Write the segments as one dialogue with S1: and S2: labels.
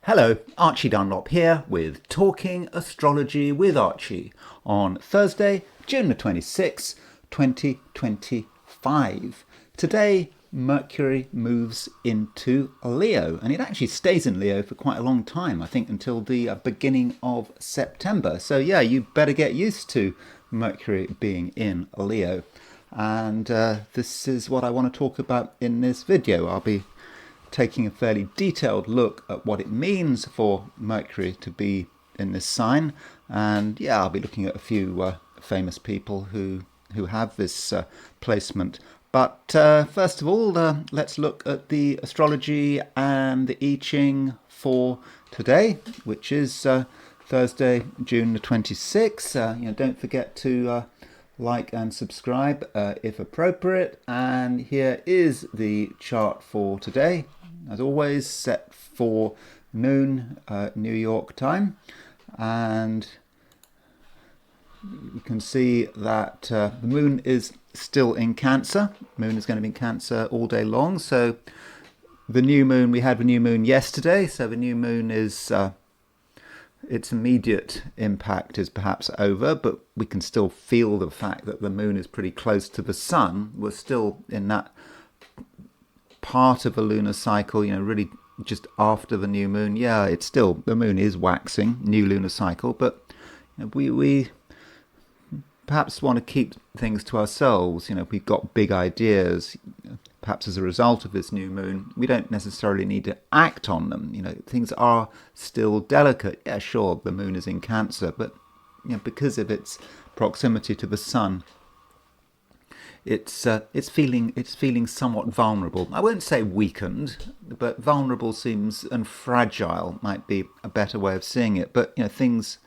S1: Hello, Archie Dunlop here with Talking Astrology with Archie on Thursday, June the 26th, 2025. Today, Mercury moves into Leo, and it actually stays in Leo for quite a long time, I think until the beginning of September. So yeah, you better get used to Mercury being in Leo. And this is what I want to talk about in this video. I'll be taking a fairly detailed look at what it means for Mercury to be in this sign, and yeah, I'll be looking at a few famous people who have this placement. But first of all, let's look at the astrology and the I Ching for today, which is Thursday, June the 26th. Don't forget to like and subscribe if appropriate. And here is the chart for today, as always, set for noon New York time. And you can see that the moon is still in Cancer. Moon is going to be in Cancer all day long. So the new moon, we had the new moon yesterday. So the new moon is, its immediate impact is perhaps over, but we can still feel the fact that the moon is pretty close to the sun. We're still in that part of a lunar cycle, really just after the new moon. Yeah, it's still, the moon is waxing, new lunar cycle, but we perhaps want to keep things to ourselves. We've got big ideas, perhaps as a result of this new moon. We don't necessarily need to act on them. Things are still delicate. Yeah, sure, the moon is in Cancer, but because of its proximity to the sun, it's feeling somewhat vulnerable. I won't say weakened, but vulnerable seems, and fragile might be a better way of seeing it. But things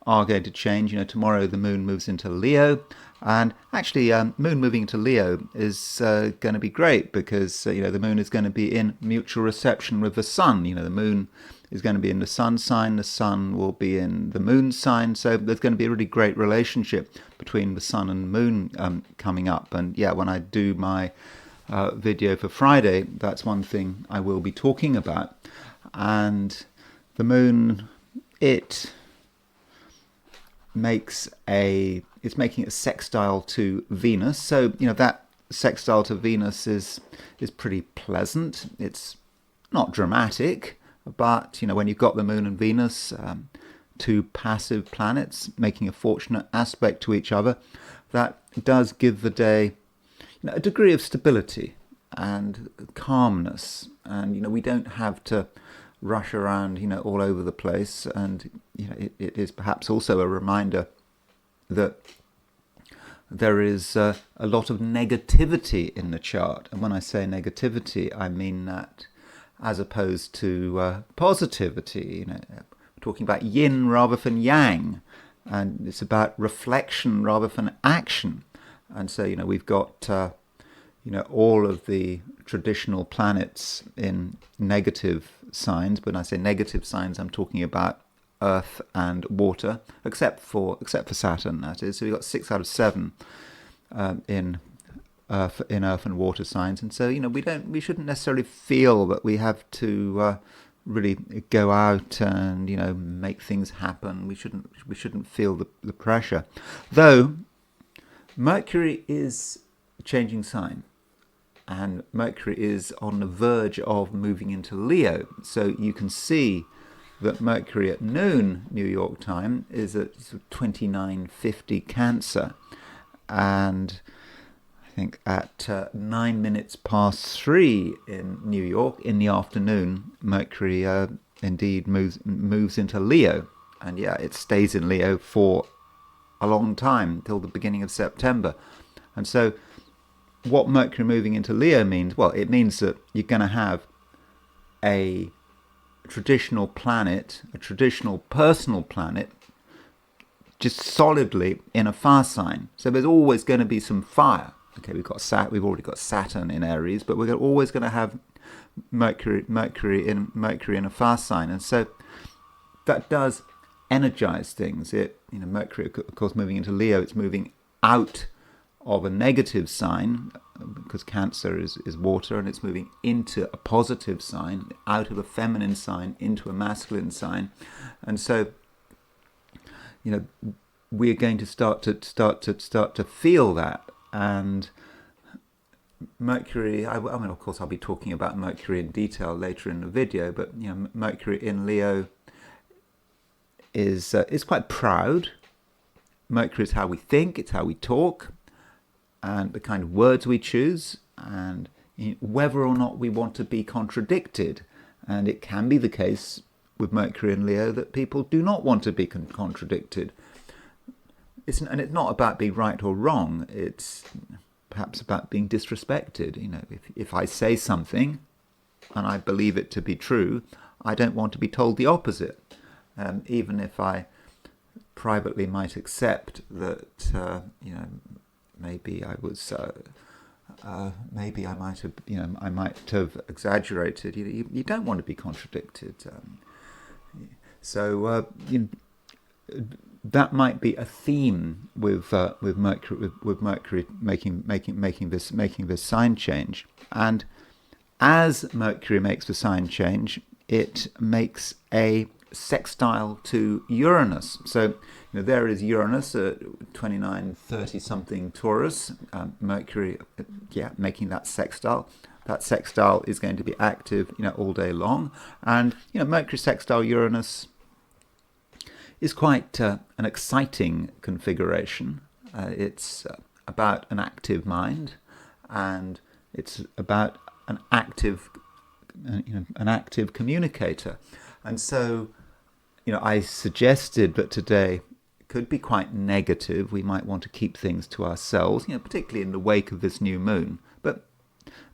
S1: are going to change. Tomorrow the moon moves into Leo, and actually moon moving into Leo is going to be great because the moon is going to be in mutual reception with the sun. The moon is going to be in the sun sign, the sun will be in the moon sign, so there's going to be a really great relationship between the sun and moon coming up. And yeah, when I do my video for Friday, that's one thing I will be talking about. And the moon, it's making a sextile to Venus. So that sextile to Venus is pretty pleasant. It's not dramatic, but when you've got the moon and Venus, two passive planets making a fortunate aspect to each other, that does give the day a degree of stability and calmness. And we don't have to rush around all over the place. And it is perhaps also a reminder that there is a lot of negativity in the chart. And when I say negativity, I mean that as opposed to positivity. We're talking about yin rather than yang, and it's about reflection rather than action. And so we've got all of the traditional planets in negative signs. But when I say negative signs, I'm talking about Earth and water, except for Saturn, that is. So we've got 6 out of 7 in Earth and water signs. And so we shouldn't necessarily feel that we have to really go out and make things happen. We shouldn't feel the pressure, though. Mercury is changing sign, and Mercury is on the verge of moving into Leo. So you can see that Mercury at noon New York time is at 2950 Cancer, and I think at 9 minutes past 3 in New York in the afternoon, Mercury indeed moves into Leo. And yeah, it stays in Leo for a long time, till the beginning of September. And so what Mercury moving into Leo means, well, it means that you're going to have a traditional planet, a traditional personal planet, just solidly in a fire sign. So there's always going to be some fire. Okay, we've already got Saturn in Aries, but we're always going to have Mercury in a fire sign, and so that does energize things. Mercury, of course, moving into Leo, it's moving out of a negative sign, because Cancer is water, and it's moving into a positive sign, out of a feminine sign into a masculine sign. And so, we're going to start to feel that. And Mercury, I mean, of course, I'll be talking about Mercury in detail later in the video, but Mercury in Leo is quite proud. Mercury is how we think, it's how we talk, and the kind of words we choose, and whether or not we want to be contradicted. And it can be the case with Mercury in Leo that people do not want to be contradicted. And it's not about being right or wrong. It's perhaps about being disrespected. If I say something and I believe it to be true, I don't want to be told the opposite. Even if I privately might accept that, maybe I was, maybe I might have exaggerated. You don't want to be contradicted. So that might be a theme with Mercury making this sign change. And as Mercury makes the sign change, it makes a sextile to Uranus. So there is Uranus at 29-30 something Taurus, Mercury making that sextile. That sextile is going to be active all day long, and Mercury sextile Uranus is quite an exciting configuration. It's about an active mind, and it's about an active communicator. And so I suggested that today could be quite negative. We might want to keep things to ourselves, particularly in the wake of this new moon. But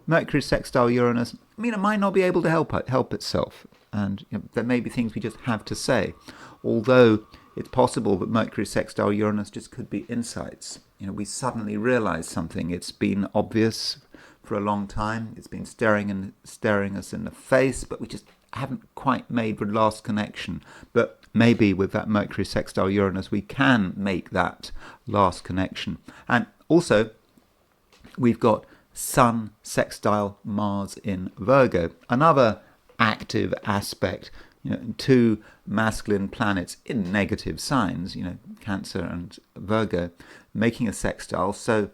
S1: Mercury sextile Uranus, it might not be able to help itself, and there may be things we just have to say. Although it's possible that Mercury sextile Uranus just could be insights. We suddenly realize something. It's been obvious for a long time. It's been staring us in the face, but we just haven't quite made the last connection. But maybe with that Mercury sextile Uranus, we can make that last connection. And also, we've got Sun sextile Mars in Virgo, another active aspect. Two masculine planets in negative signs, Cancer and Virgo, making a sextile. So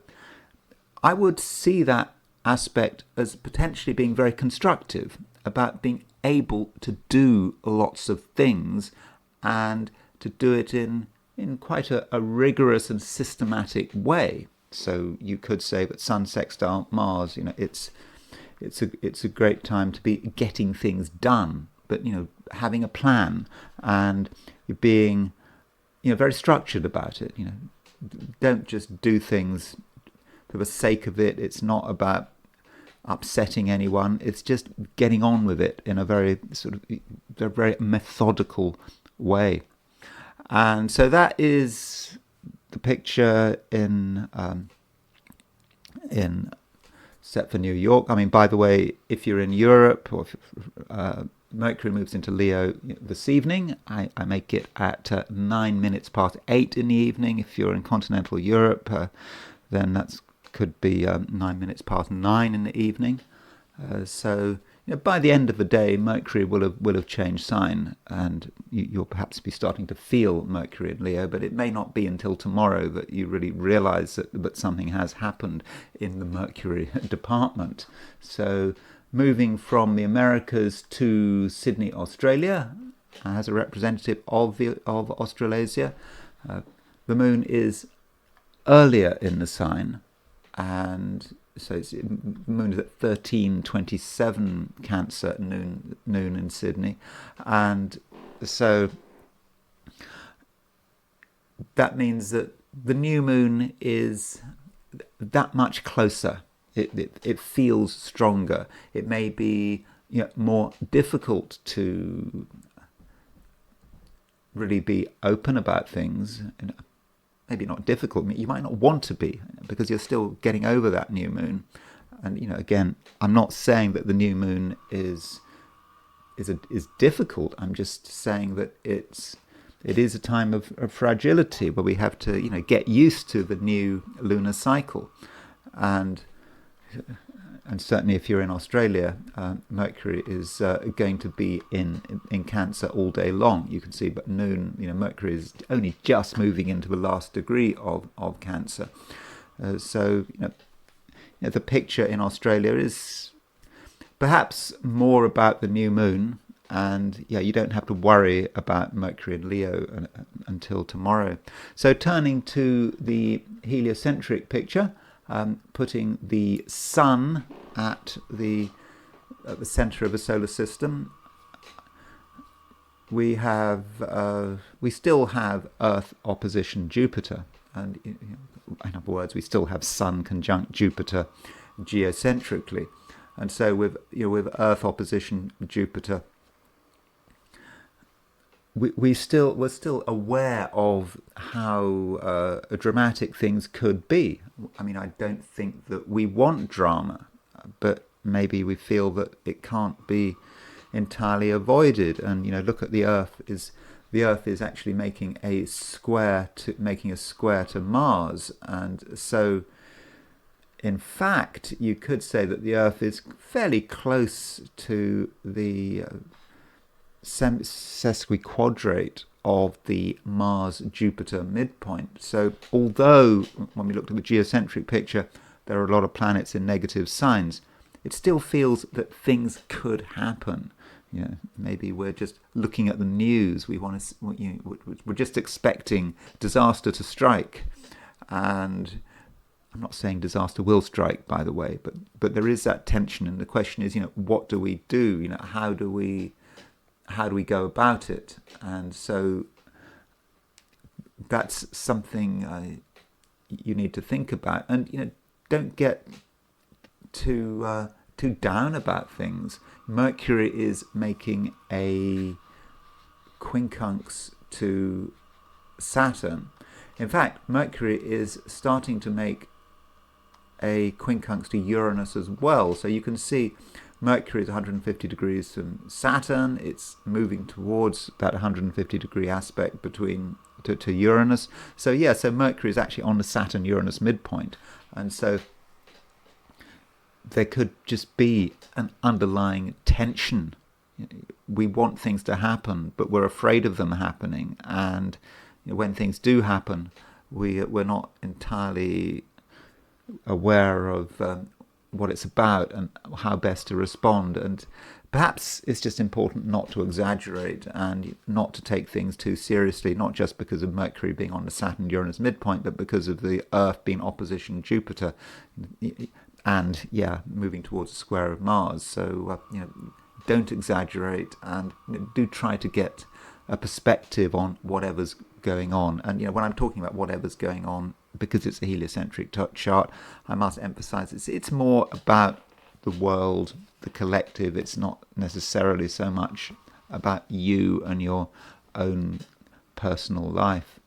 S1: I would see that aspect as potentially being very constructive, about being able to do lots of things and to do it in quite a rigorous and systematic way. So you could say that Sun sextile Mars, it's a great time to be getting things done, but having a plan and being very structured about it. Don't just do things for the sake of it. It's not about upsetting anyone. It's just getting on with it in a very methodical way. And so that is the picture in set for New York. I mean, by the way, if you're in Europe, or Mercury moves into Leo this evening. I make it at 9 minutes past 8 in the evening. If you're in continental Europe, then that could be 9 minutes past 9 in the evening. So by the end of the day, Mercury will have changed sign, and you'll perhaps be starting to feel Mercury in Leo. But it may not be until tomorrow that you really realise that something has happened in the Mercury department. So, moving from the Americas to Sydney, Australia, as a representative of Australasia. The moon is earlier in the sign, and so the moon is at 13:27 Cancer noon in Sydney, and so that means that the new moon is that much closer. It feels stronger. It may be more difficult to really be open about things. Maybe not difficult. You might not want to be, because you're still getting over that new moon. And again, I'm not saying that the new moon is difficult. I'm just saying that it is a time of fragility, where we have to get used to the new lunar cycle. And and certainly if you're in Australia, Mercury is going to be in Cancer all day long. You can see, but noon, Mercury is only just moving into the last degree of Cancer. So the picture in Australia is perhaps more about the new moon, and you don't have to worry about Mercury in Leo until tomorrow. So turning to the heliocentric picture, putting the sun at the center of the solar system, we still have Earth opposition Jupiter, and in other words, we still have Sun conjunct Jupiter geocentrically, and so with Earth opposition Jupiter, we're still aware of how dramatic things could be. I mean, I don't think that we want drama, but maybe we feel that it can't be entirely avoided. And look at the Earth. The Earth is actually making a square to Mars, and so in fact you could say that the Earth is fairly close to the sesquiquadrate of the Mars-Jupiter midpoint. So although when we looked at the geocentric picture there are a lot of planets in negative signs, it still feels that things could happen. Maybe we're just looking at the news. We're just expecting disaster to strike, and I'm not saying disaster will strike, by the way, but there is that tension, and the question is, what do we do? How do we go about it? And so that's something you need to think about, and don't get too down about things. Mercury is making a quincunx to Saturn. In fact, Mercury is starting to make a quincunx to Uranus as well. So you can see Mercury is 150 degrees from Saturn. It's moving towards that 150 degree aspect to Uranus. So so Mercury is actually on the Saturn-Uranus midpoint. And so there could just be an underlying tension. We want things to happen, but we're afraid of them happening. And when things do happen, we're not entirely aware of what it's about and how best to respond. And perhaps it's just important not to exaggerate and not to take things too seriously, not just because of Mercury being on the Saturn-Uranus midpoint, but because of the Earth being opposition Jupiter, and moving towards the square of Mars. So don't exaggerate, and do try to get a perspective on whatever's going on. And when I'm talking about whatever's going on, because it's a heliocentric chart, I must emphasize it's more about the world, the collective. It's not necessarily so much about you and your own personal life.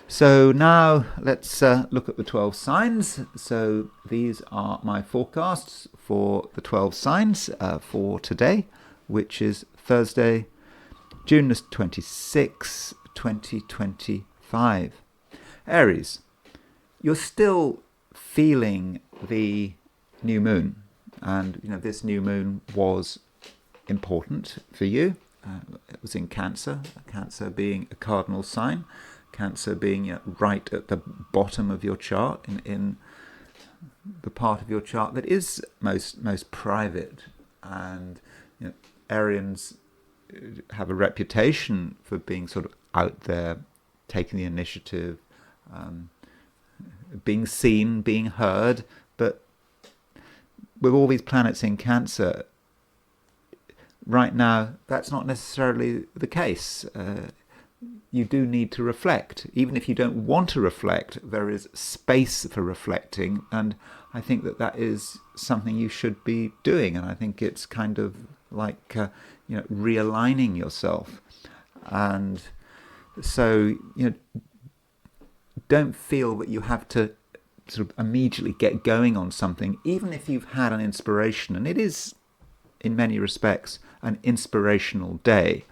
S1: So now let's look at the 12 signs. So these are my forecasts for the 12 signs for today, which is Thursday, June 26, 2025. Aries, you're still feeling the new moon. And this new moon was important for you. It was in Cancer, Cancer being a cardinal sign. Cancer being right at the bottom of your chart, in the part of your chart that is most private. And Arians have a reputation for being sort of out there, taking the initiative, being seen, being heard. But with all these planets in Cancer, right now, that's not necessarily the case. You do need to reflect. Even if you don't want to reflect, there is space for reflecting, and I think that is something you should be doing. And I think it's kind of like realigning yourself. And so don't feel that you have to sort of immediately get going on something, even if you've had an inspiration. And it is, in many respects, an inspirational day,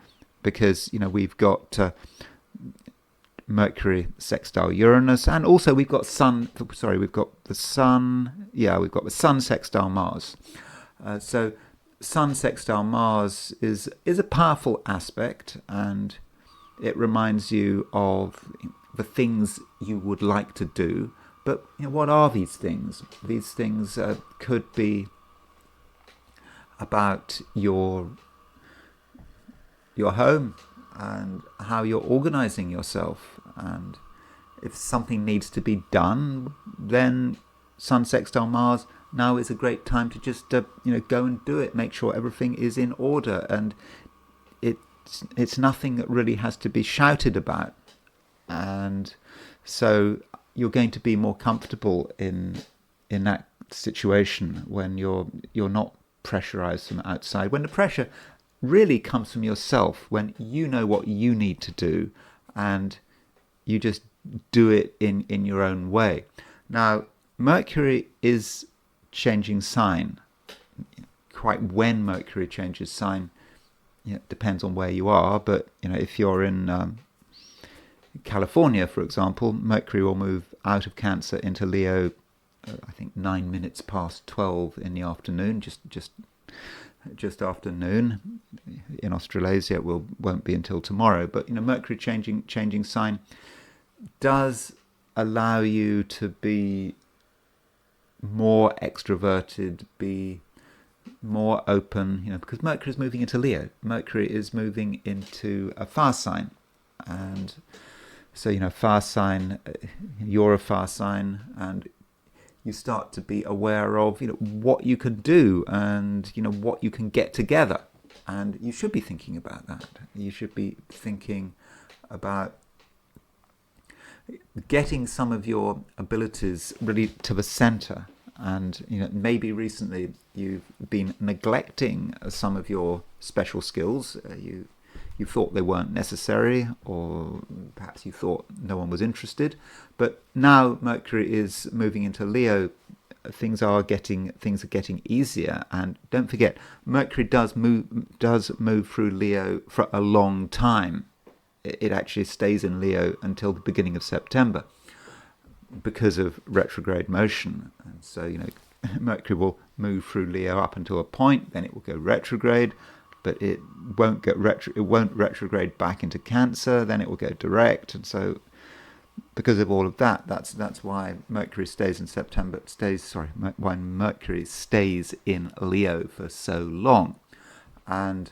S1: because we've got Mercury sextile Uranus, and also we've got the Sun. Yeah, we've got the Sun sextile Mars. So Sun sextile Mars is a powerful aspect, and it reminds you of the things you would like to do. But what are these things? These things could be about your home and how you're organizing yourself. And if something needs to be done, then Sun sextile Mars, now is a great time to just go and do it. Make sure everything is in order, and it's nothing that really has to be shouted about. And so you're going to be more comfortable in that situation when you're not pressurized from outside, when the pressure really comes from yourself, when you know what you need to do and you just do it in your own way. Now, Mercury is changing sign. Quite when Mercury changes sign, depends on where you are, but if you're in California, for example, Mercury will move out of Cancer into Leo, I think 9 minutes past 12 in the afternoon, just after noon. In Australasia, it won't be until tomorrow. But Mercury changing sign does allow you to be more extroverted, be more open, because Mercury is moving into Leo. Mercury is moving into a fire sign, and so fire sign, you're a fire sign, and you start to be aware of what you can do and what you can get together, and you should be thinking about that. You should be thinking about getting some of your abilities really to the center. And maybe recently you've been neglecting some of your special skills. You thought they weren't necessary, or perhaps you thought no one was interested. But now Mercury is moving into Leo. Things are getting easier, and don't forget, Mercury does move through Leo for a long time. It actually stays in Leo until the beginning of September because of retrograde motion. And so Mercury will move through Leo up until a point, then it will go retrograde, but it won't retrograde back into Cancer, then it will go direct. And so because of all of that, that's why Mercury stays in September. Why Mercury stays in Leo for so long. And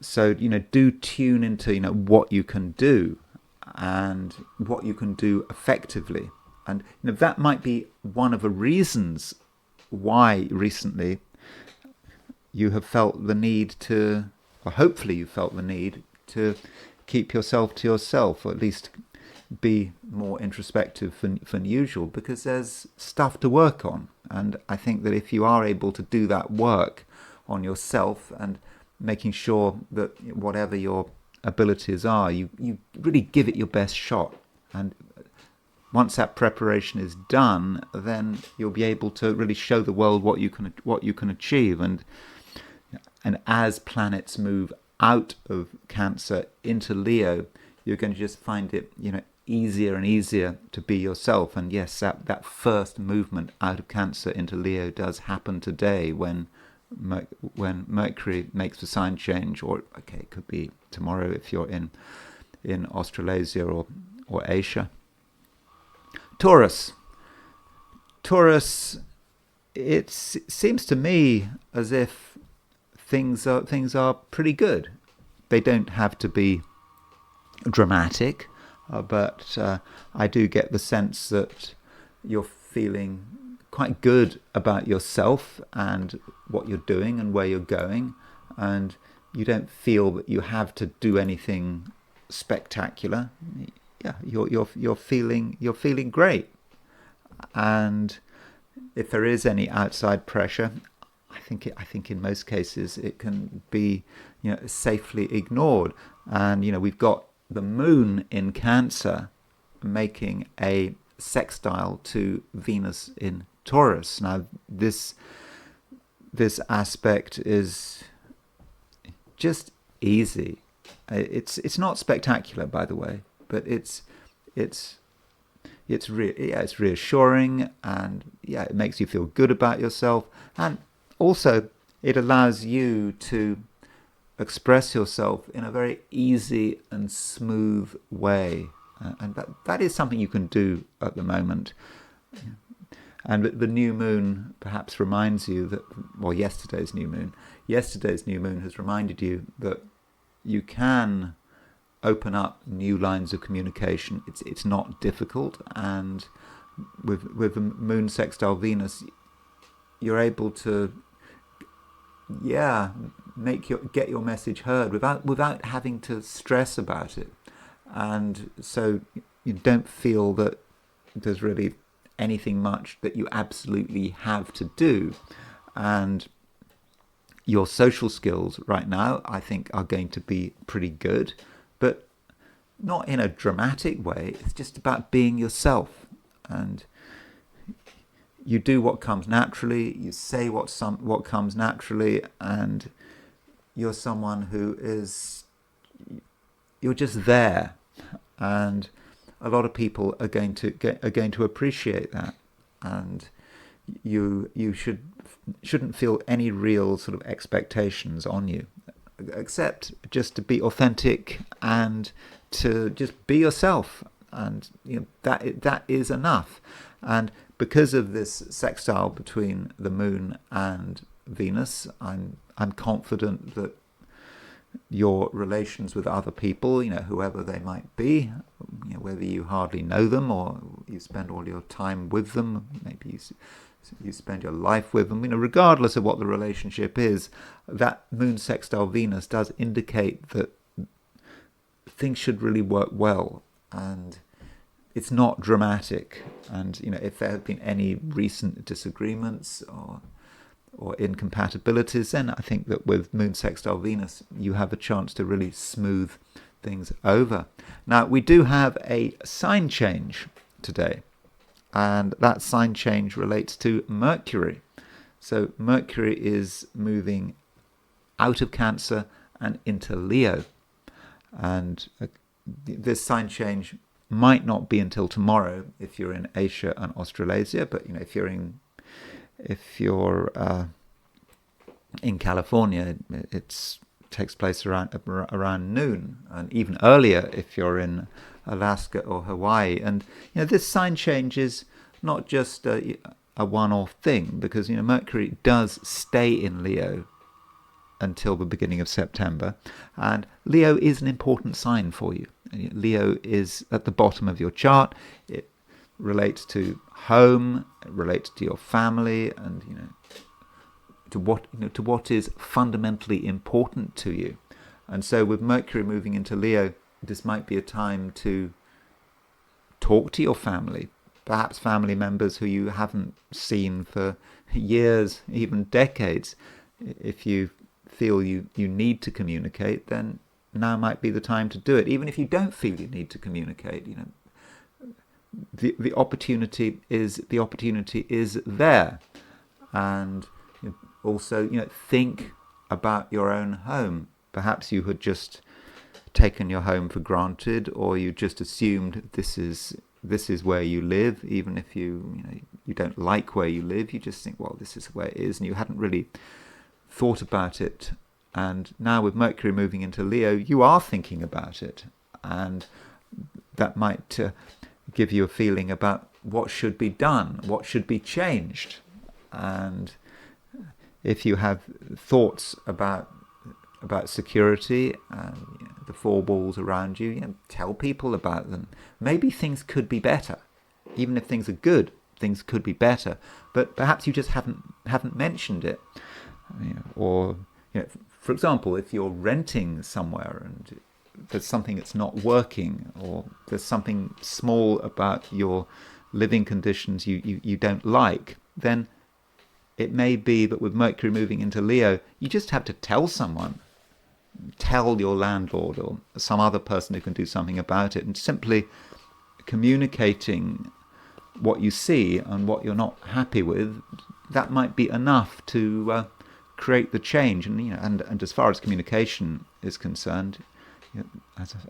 S1: so do tune into what you can do and what you can do effectively. And that might be one of the reasons why recently you have felt the need to, or hopefully you felt the need to keep yourself to yourself, or at least be more introspective than usual, because there's stuff to work on. And I think that if you are able to do that work on yourself and making sure that whatever your abilities are, you really give it your best shot. And once that preparation is done, then you'll be able to really show the world what you can achieve. And as planets move out of Cancer into Leo, you're going to just find it easier and easier to be yourself. And yes, that first movement out of Cancer into Leo does happen today when Mercury makes the sign change, or it could be tomorrow if you're in Australasia or Asia. Taurus, it seems to me as if things are pretty good. They don't have to be dramatic, but I do get the sense that you're feeling quite good about yourself and what you're doing and where you're going, and you don't feel that you have to do anything spectacular. Yeah, you're feeling great. And if there is any outside pressure, I think in most cases it can be safely ignored. And we've got the moon in Cancer making a sextile to Venus in Taurus. Now this aspect is just easy. It's not spectacular, by the way, but it's it's it's reassuring, and it makes you feel good about yourself, and also it allows you to express yourself in a very easy and smooth way, and that is something you can do at the moment. And the new moon perhaps reminds you that, well, yesterday's new moon has reminded you that you can open up new lines of communication. It's not difficult, and with the moon sextile Venus, you're able to get your message heard without having to stress about it, and so you don't feel that there's really anything much that you absolutely have to do. And your social skills right now, I think, are going to be pretty good, but not in a dramatic way. It's just about being yourself, and you do what comes naturally, you say what comes naturally, and you're someone who you're just there, and a lot of people are going to appreciate that, and you shouldn't feel any real sort of expectations on you, except just to be authentic and to just be yourself, and that is enough. And because of this sextile between the moon and Venus, I'm confident that your relations with other people, whoever they might be, whether you hardly know them or you spend all your time with them, maybe you spend your life with them, regardless of what the relationship is, that moon sextile Venus does indicate that things should really work well, and it's not dramatic. And if there have been any recent disagreements or incompatibilities, then I think that with moon sextile Venus, you have a chance to really smooth things over. Now, we do have a sign change today, and that sign change relates to Mercury. So Mercury is moving out of Cancer and into Leo, and this sign change might not be until tomorrow if you're in Asia and Australasia, but if you're in California, it takes place around noon, and even earlier if you're in Alaska or Hawaii. And this sign change is not just a one-off thing, because Mercury does stay in Leo until the beginning of September, and Leo is an important sign for you. Leo is at the bottom of your chart. It relates to home, it relates to your family, and to what is fundamentally important to you. And so with Mercury moving into Leo, this might be a time to talk to your family, perhaps family members who you haven't seen for years, even decades. If you feel you need to communicate, then now might be the time to do it. Even if you don't feel you need to communicate, the opportunity is there. And also, think about your own home. Perhaps you had just taken your home for granted, or you just assumed this is where you live, even if you don't like where you live. You just think, well, this is where it is, and you hadn't really thought about it. And now with Mercury moving into Leo, you are thinking about it, and that might give you a feeling about what should be done, what should be changed. And if you have thoughts about security and the four walls around you, tell people about them. Maybe things could be better. Even if things are good, things could be better. But perhaps you just haven't mentioned it. Or for example, if you're renting somewhere and there's something that's not working, or there's something small about your living conditions you don't like, then it may be that with Mercury moving into Leo, you just have to tell someone. Tell your landlord or some other person who can do something about it, and simply communicating what you see and what you're not happy with, that might be enough to create the change. And as far as communication is concerned,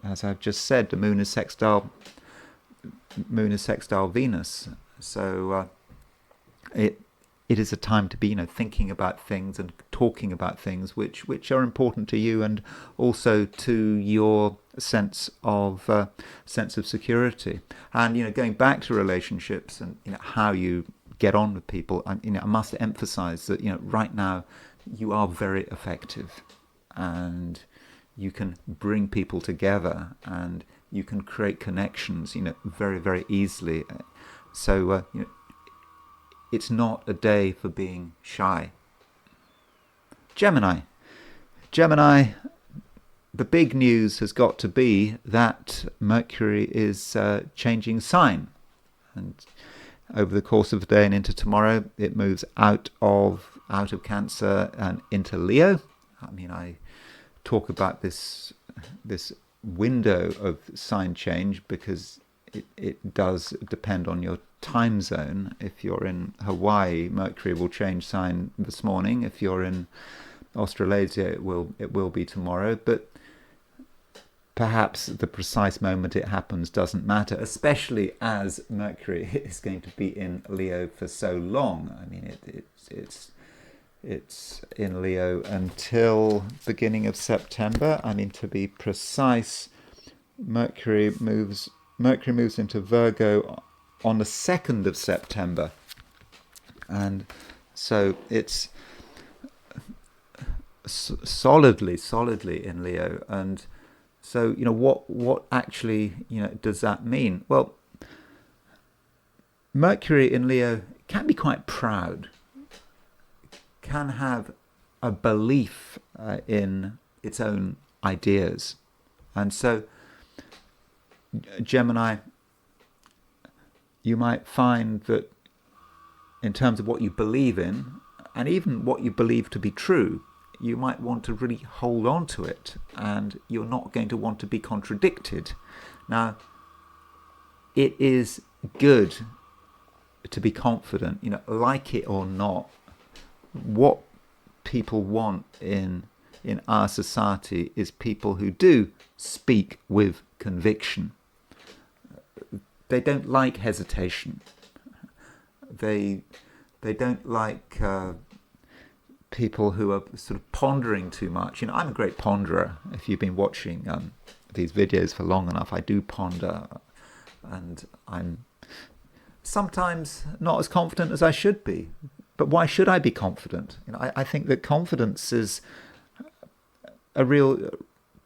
S1: as I've just said, the moon is sextile moon is sextile Venus. So it is a time to be, thinking about things and talking about things which are important to you, and also to your sense of security. And going back to relationships and how you get on with people, I must emphasize that right now you are very effective, and you can bring people together, and you can create connections very, very easily. So it's not a day for being shy. Gemini, the big news has got to be that Mercury is changing sign, and over the course of the day and into tomorrow, it moves out of Cancer and into Leo. I talk about this window of sign change because it does depend on your time zone. If you're in Hawaii, Mercury will change sign this morning. If you're in Australasia, it will be tomorrow. But perhaps the precise moment it happens doesn't matter, especially as Mercury is going to be in Leo for so long. It's in Leo until beginning of September. To be precise, Mercury moves into Virgo on the 2nd of September. And so it's solidly in Leo. And so, what actually, does that mean? Well, Mercury in Leo can be quite proud, can have a belief in its own ideas. And so, Gemini, you might find that in terms of what you believe in, and even what you believe to be true, you might want to really hold on to it, and you're not going to want to be contradicted. Now, it is good to be confident, like it or not. What people want in our society is people who do speak with conviction. They don't like hesitation. They don't like people who are sort of pondering too much. I'm a great ponderer. If you've been watching these videos for long enough, I do ponder, and I'm sometimes not as confident as I should be. But why should I be confident? I think that confidence is a real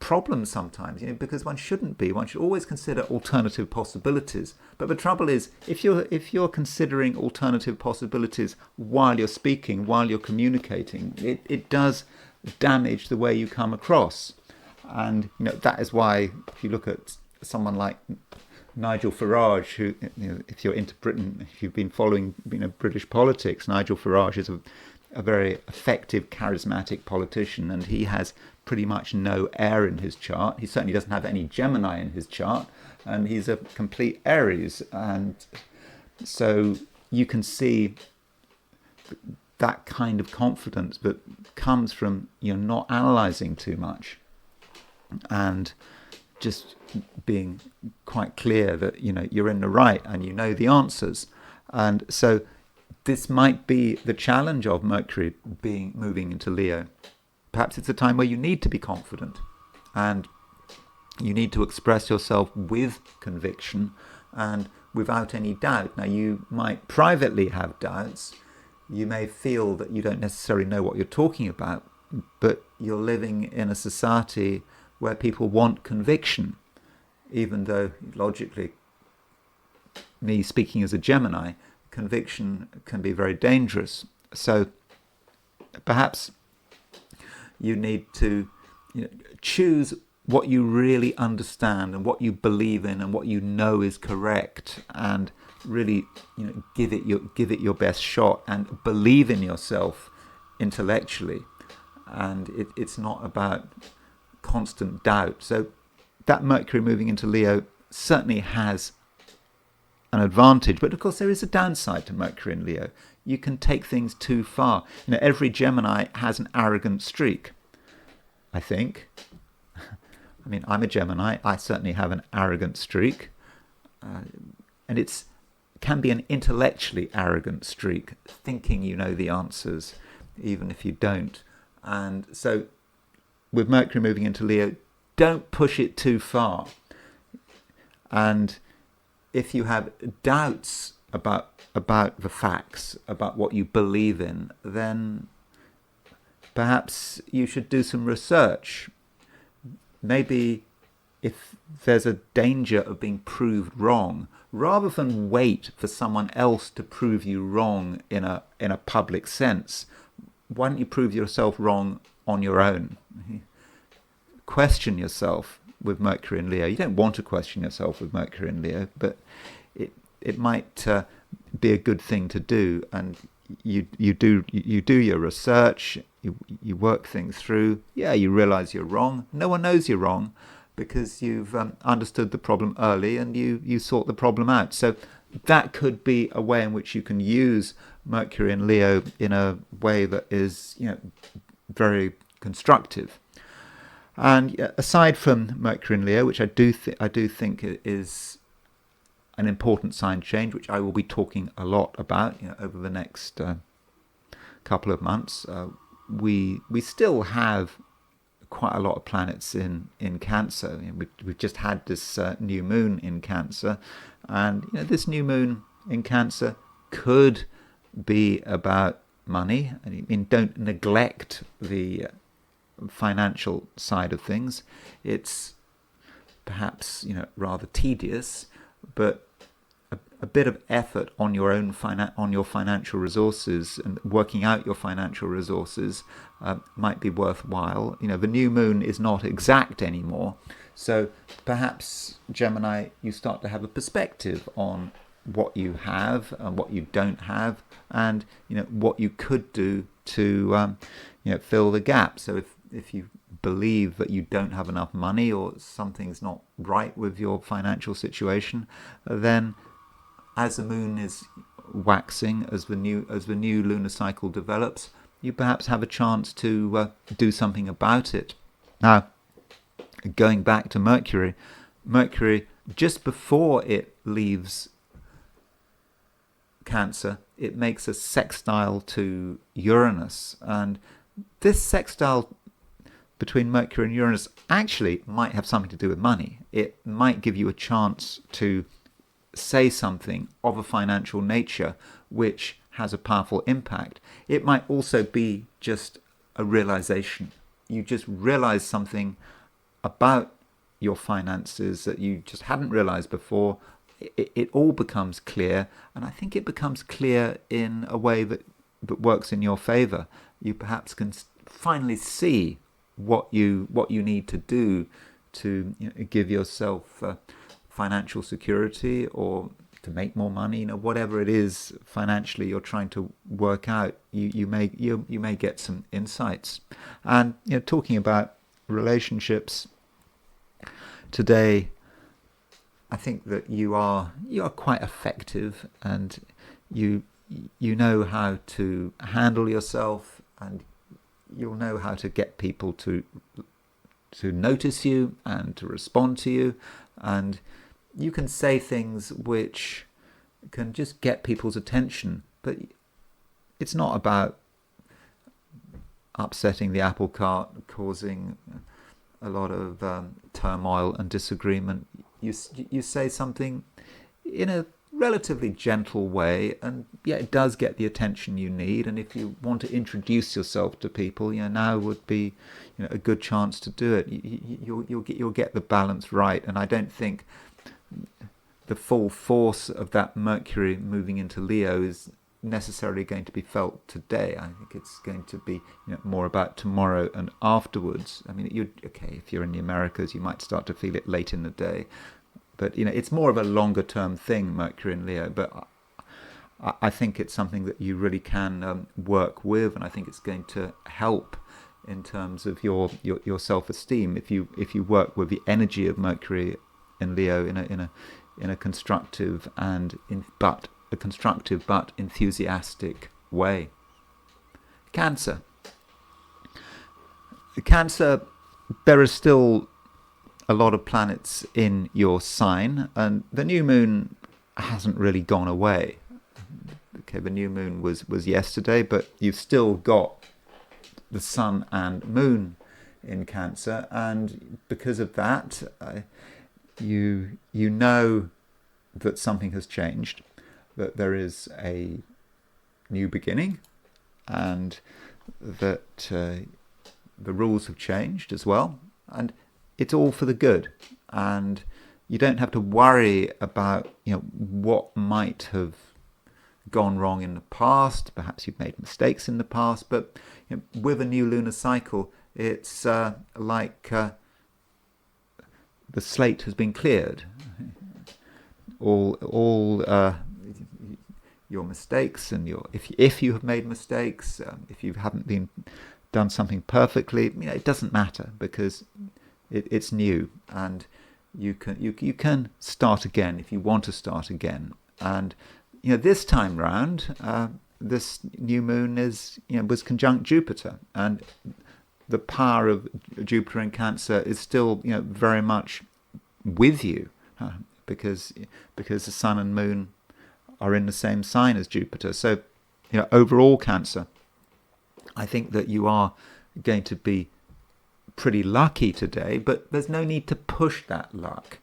S1: problem sometimes, because one shouldn't be. One should always consider alternative possibilities. But the trouble is, if you're considering alternative possibilities while you're speaking, while you're communicating, it does damage the way you come across. And that is why, if you look at someone like Nigel Farage, who, if you're into Britain, if you've been following British politics, Nigel Farage is a very effective, charismatic politician, and he has pretty much no air in his chart. He certainly doesn't have any Gemini in his chart, and he's a complete Aries. And so you can see that kind of confidence that comes from not analysing too much, and just being quite clear that you're in the right and you know the answers. And so this might be the challenge of Mercury moving into Leo. Perhaps it's a time where you need to be confident, and you need to express yourself with conviction and without any doubt. Now, you might privately have doubts. You may feel that you don't necessarily know what you're talking about, but you're living in a society where people want conviction, even though logically, me speaking as a Gemini, conviction can be very dangerous. So perhaps you need to choose what you really understand and what you believe in and what you know is correct, and really give it your best shot and believe in yourself intellectually. And it's not about constant doubt. So that Mercury moving into Leo certainly has an advantage, but of course there is a downside to Mercury in Leo. You can take things too far. Every Gemini has an arrogant streak, I think. I'm a Gemini. I certainly have an arrogant streak. and it's can be an intellectually arrogant streak, thinking you know the answers, even if you don't. And so, with Mercury moving into Leo, don't push it too far. And if you have doubts about the facts, about what you believe in, then perhaps you should do some research. Maybe if there's a danger of being proved wrong, rather than wait for someone else to prove you wrong in a public sense, why don't you prove yourself wrong on your own? Question yourself with Mercury and Leo. You don't want to question yourself with Mercury and Leo, but it might be a good thing to do. And you do your research. You work things through. Yeah, you realize you're wrong. No one knows you're wrong, because you've understood the problem early and you sort the problem out. So that could be a way in which you can use Mercury and Leo in a way that is, very constructive. And aside from Mercury and Leo, which I do think is an important sign change, which I will be talking a lot about over the next couple of months, we still have quite a lot of planets in Cancer. We've just had this new moon in Cancer, and this new moon in Cancer could be about money. I mean, don't neglect the financial side of things. It's perhaps rather tedious, but a bit of effort on your own on your financial resources and working out your financial resources might be worthwhile. The new moon is not exact anymore, so perhaps, Gemini, you start to have a perspective on what you have and what you don't have, and what you could do to fill the gap. So if you believe that you don't have enough money or something's not right with your financial situation, then as the moon is waxing, as the new lunar cycle develops, you perhaps have a chance to do something about it. Now, going back to Mercury, just before it leaves Cancer, it makes a sextile to Uranus, and this sextile between Mercury and Uranus actually might have something to do with money. It might give you a chance to say something of a financial nature which has a powerful impact. It might also be just a realization. You just realize something about your finances that you just hadn't realized before. It all becomes clear, and I think it becomes clear in a way that works in your favor. You perhaps can finally see what you need to do to give yourself financial security, or to make more money. Whatever it is financially you're trying to work out, you may get some insights. And talking about relationships today, I think that you are quite effective, and you know how to handle yourself, and you'll know how to get people to notice you and to respond to you, and you can say things which can just get people's attention. But it's not about upsetting the apple cart, causing a lot of turmoil and disagreement. You say something in a relatively gentle way, and it does get the attention you need. And if you want to introduce yourself to people, now would be a good chance to do it. You'll get the balance right. And I don't think the full force of that Mercury moving into Leo is necessarily going to be felt today. I think it's going to be more about tomorrow and afterwards. I mean, if you're in the Americas, you might start to feel it late in the day, but it's more of a longer term thing, Mercury and Leo. But I think it's something that you really can work with, and I think it's going to help in terms of your self-esteem if you work with the energy of Mercury and Leo in a constructive but enthusiastic way. Cancer, there is still a lot of planets in your sign, and the new moon hasn't really gone away. Okay, the new moon was yesterday, but you've still got the sun and moon in Cancer, and because of that, you know that something has changed, that there is a new beginning, and that the rules have changed as well, and it's all for the good. And you don't have to worry about what might have gone wrong in the past. Perhaps you've made mistakes in the past, but with a new lunar cycle, it's like the slate has been cleared. All your mistakes, and if you have made mistakes, if you haven't done something perfectly, it doesn't matter, because it's new, and you can start again if you want to start again. And this time round, this new moon was conjunct Jupiter, and the power of Jupiter in Cancer is still very much with you, because the sun and moon are in the same sign as Jupiter. So overall, Cancer, I think that you are going to be pretty lucky today, but there's no need to push that luck,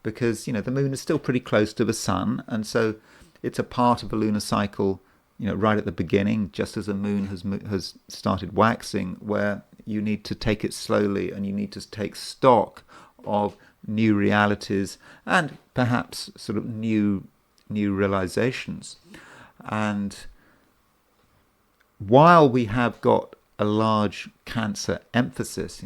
S1: because the moon is still pretty close to the sun, and so it's a part of the lunar cycle right at the beginning, just as the moon has started waxing, where you need to take it slowly, and you need to take stock of new realities and perhaps sort of new realizations. And while we have got a large Cancer emphasis,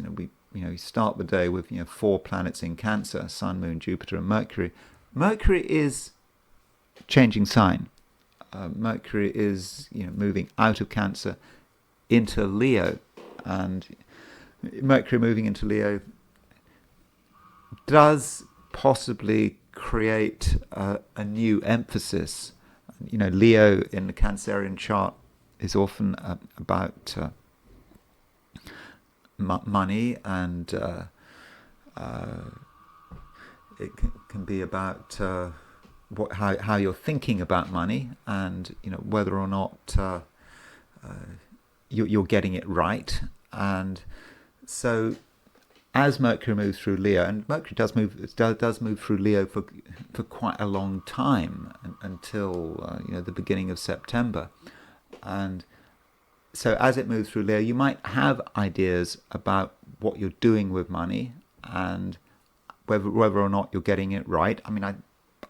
S1: we start the day with 4 planets in Cancer: Sun, Moon, Jupiter, and Mercury. Mercury is changing sign. Mercury is moving out of Cancer into Leo, and Mercury moving into Leo does possibly create a new emphasis. Leo in the Cancerian chart is often about money, and it can be about how you're thinking about money, and whether or not you're getting it right. And so as Mercury moves through Leo, and Mercury does move through Leo for quite a long time, until the beginning of September. And so as it moves through Leo, you might have ideas about what you're doing with money, and whether or not you're getting it right. I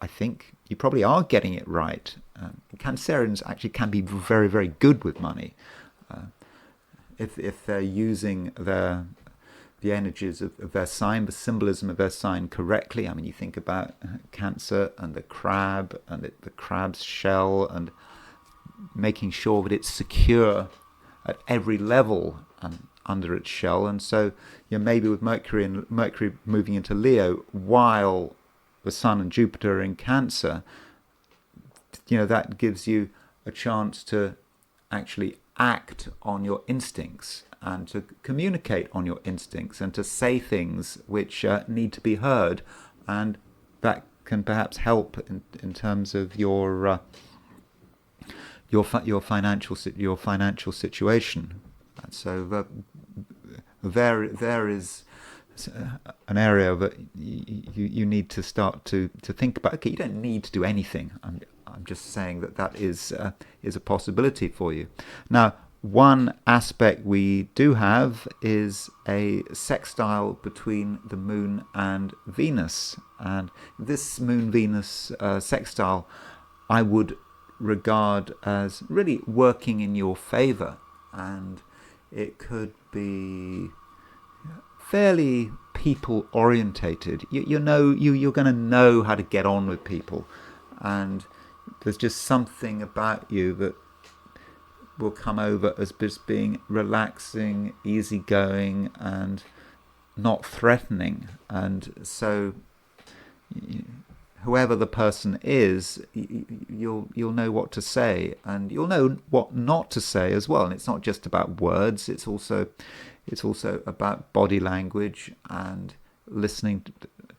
S1: think you probably are getting it right. Cancerians actually can be very, very good with money, if they're using the energies of their sign, the symbolism of their sign correctly. You think about Cancer and the crab, and the crab's shell, and making sure that it's secure at every level under its shell. And so maybe with Mercury moving into Leo while the Sun and Jupiter are in Cancer, that gives you a chance to actually act on your instincts, and to communicate on your instincts, and to say things which need to be heard, and that can perhaps help in terms of your financial situation. And so there is an area that you need to start to think about. Okay, you don't need to do anything. I'm just saying that is a possibility for you. Now, one aspect we do have is a sextile between the Moon and Venus, and this Moon-Venus sextile I would regard as really working in your favor, and it could be fairly people orientated. You're going to know how to get on with people, and there's just something about you that will come over as just being relaxing, easygoing, and not threatening. And so whoever the person is, you'll know what to say, and you'll know what not to say as well. And it's not just about words, it's also about body language, and listening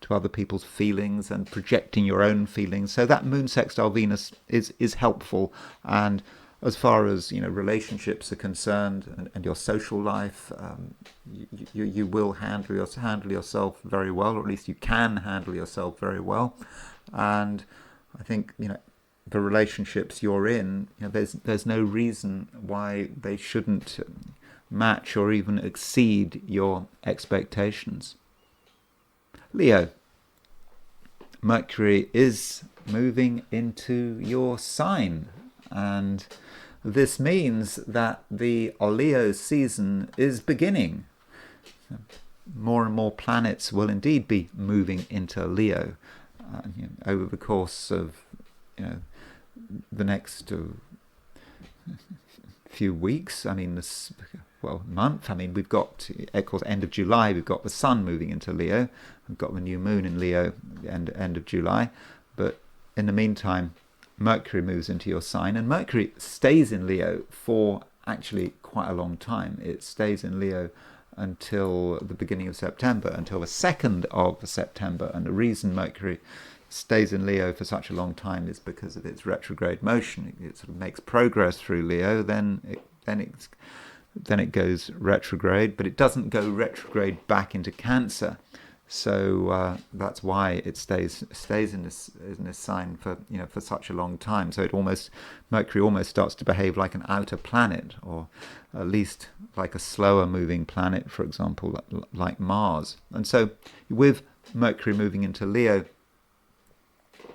S1: to other people's feelings and projecting your own feelings. So that moon sextile Venus is helpful. And as far as relationships are concerned, and your social life, you will handle yourself very well, or at least you can handle yourself very well. And I think the relationships you're in, there's no reason why they shouldn't match or even exceed your expectations. Leo, Mercury is moving into your sign, and this means that the Leo season is beginning. More and more planets will indeed be moving into Leo over the course of the next few weeks. I mean, month. I mean, we've got, of course, end of July, we've got the Sun moving into Leo. We've got the new moon in Leo end of July. But in the meantime, Mercury moves into your sign, and Mercury stays in Leo for actually quite a long time. It stays in Leo until the beginning of September, until the 2nd of September. And the reason Mercury stays in Leo for such a long time is because of its retrograde motion. It sort of makes progress through Leo, then it goes retrograde, but it doesn't go retrograde back into Cancer. So that's why it stays in this sign for such a long time. So Mercury almost starts to behave like an outer planet, or at least like a slower moving planet, for example, like Mars. And so with Mercury moving into Leo,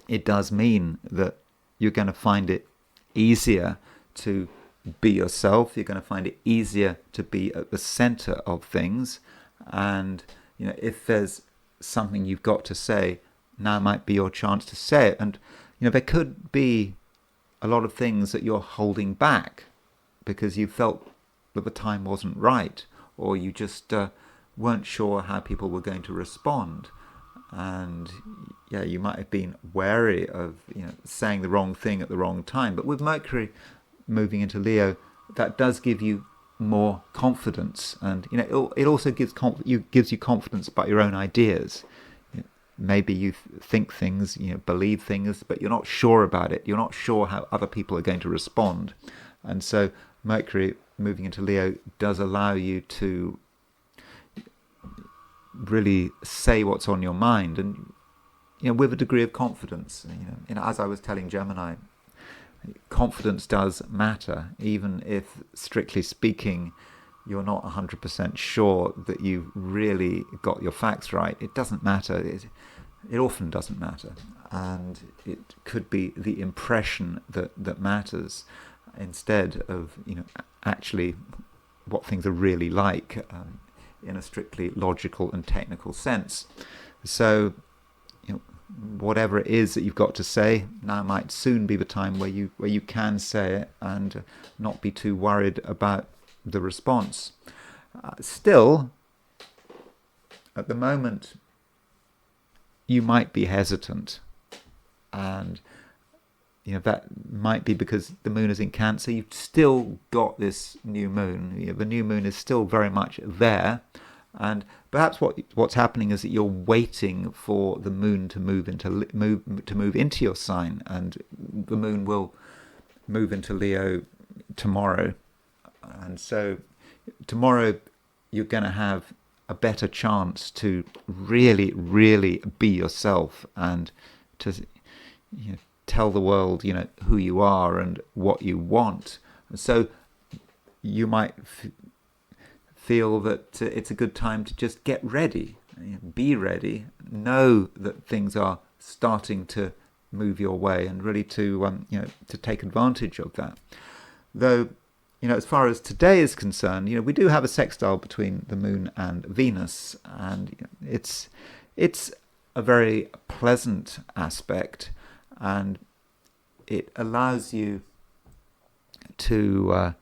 S1: it does mean that you're going to find it easier to be yourself. You're going to find it easier to be at the center of things. And if there's something you've got to say, now might be your chance to say it. And there could be a lot of things that you're holding back because you felt that the time wasn't right, or you just weren't sure how people were going to respond. And you might have been wary of saying the wrong thing at the wrong time. But with Mercury moving into Leo, that does give you more confidence, and it also gives you confidence about your own ideas. Maybe you think things, believe things, but you're not sure about it. You're not sure how other people are going to respond, and so Mercury moving into Leo does allow you to really say what's on your mind, and with a degree of confidence. As I was telling Gemini, confidence does matter, even if, strictly speaking, you're not 100% sure that you really got your facts right. It doesn't matter. It often doesn't matter. And it could be the impression that matters instead of, actually what things are really like in a strictly logical and technical sense. So, whatever it is that you've got to say, now might soon be the time where you can say it and not be too worried about the response. Still, at the moment, you might be hesitant, and that might be because the moon is in Cancer. You've still got this new moon. The new moon is still very much there. And perhaps what's happening is that you're waiting for the moon to move into your sign, and the moon will move into Leo tomorrow. And so tomorrow you're going to have a better chance to really, really be yourself and to tell the world who you are and what you want. And so you might feel that it's a good time to just get ready, be ready, know that things are starting to move your way, and really to take advantage of that. Though, as far as today is concerned, we do have a sextile between the moon and Venus, and it's a very pleasant aspect, and it allows you to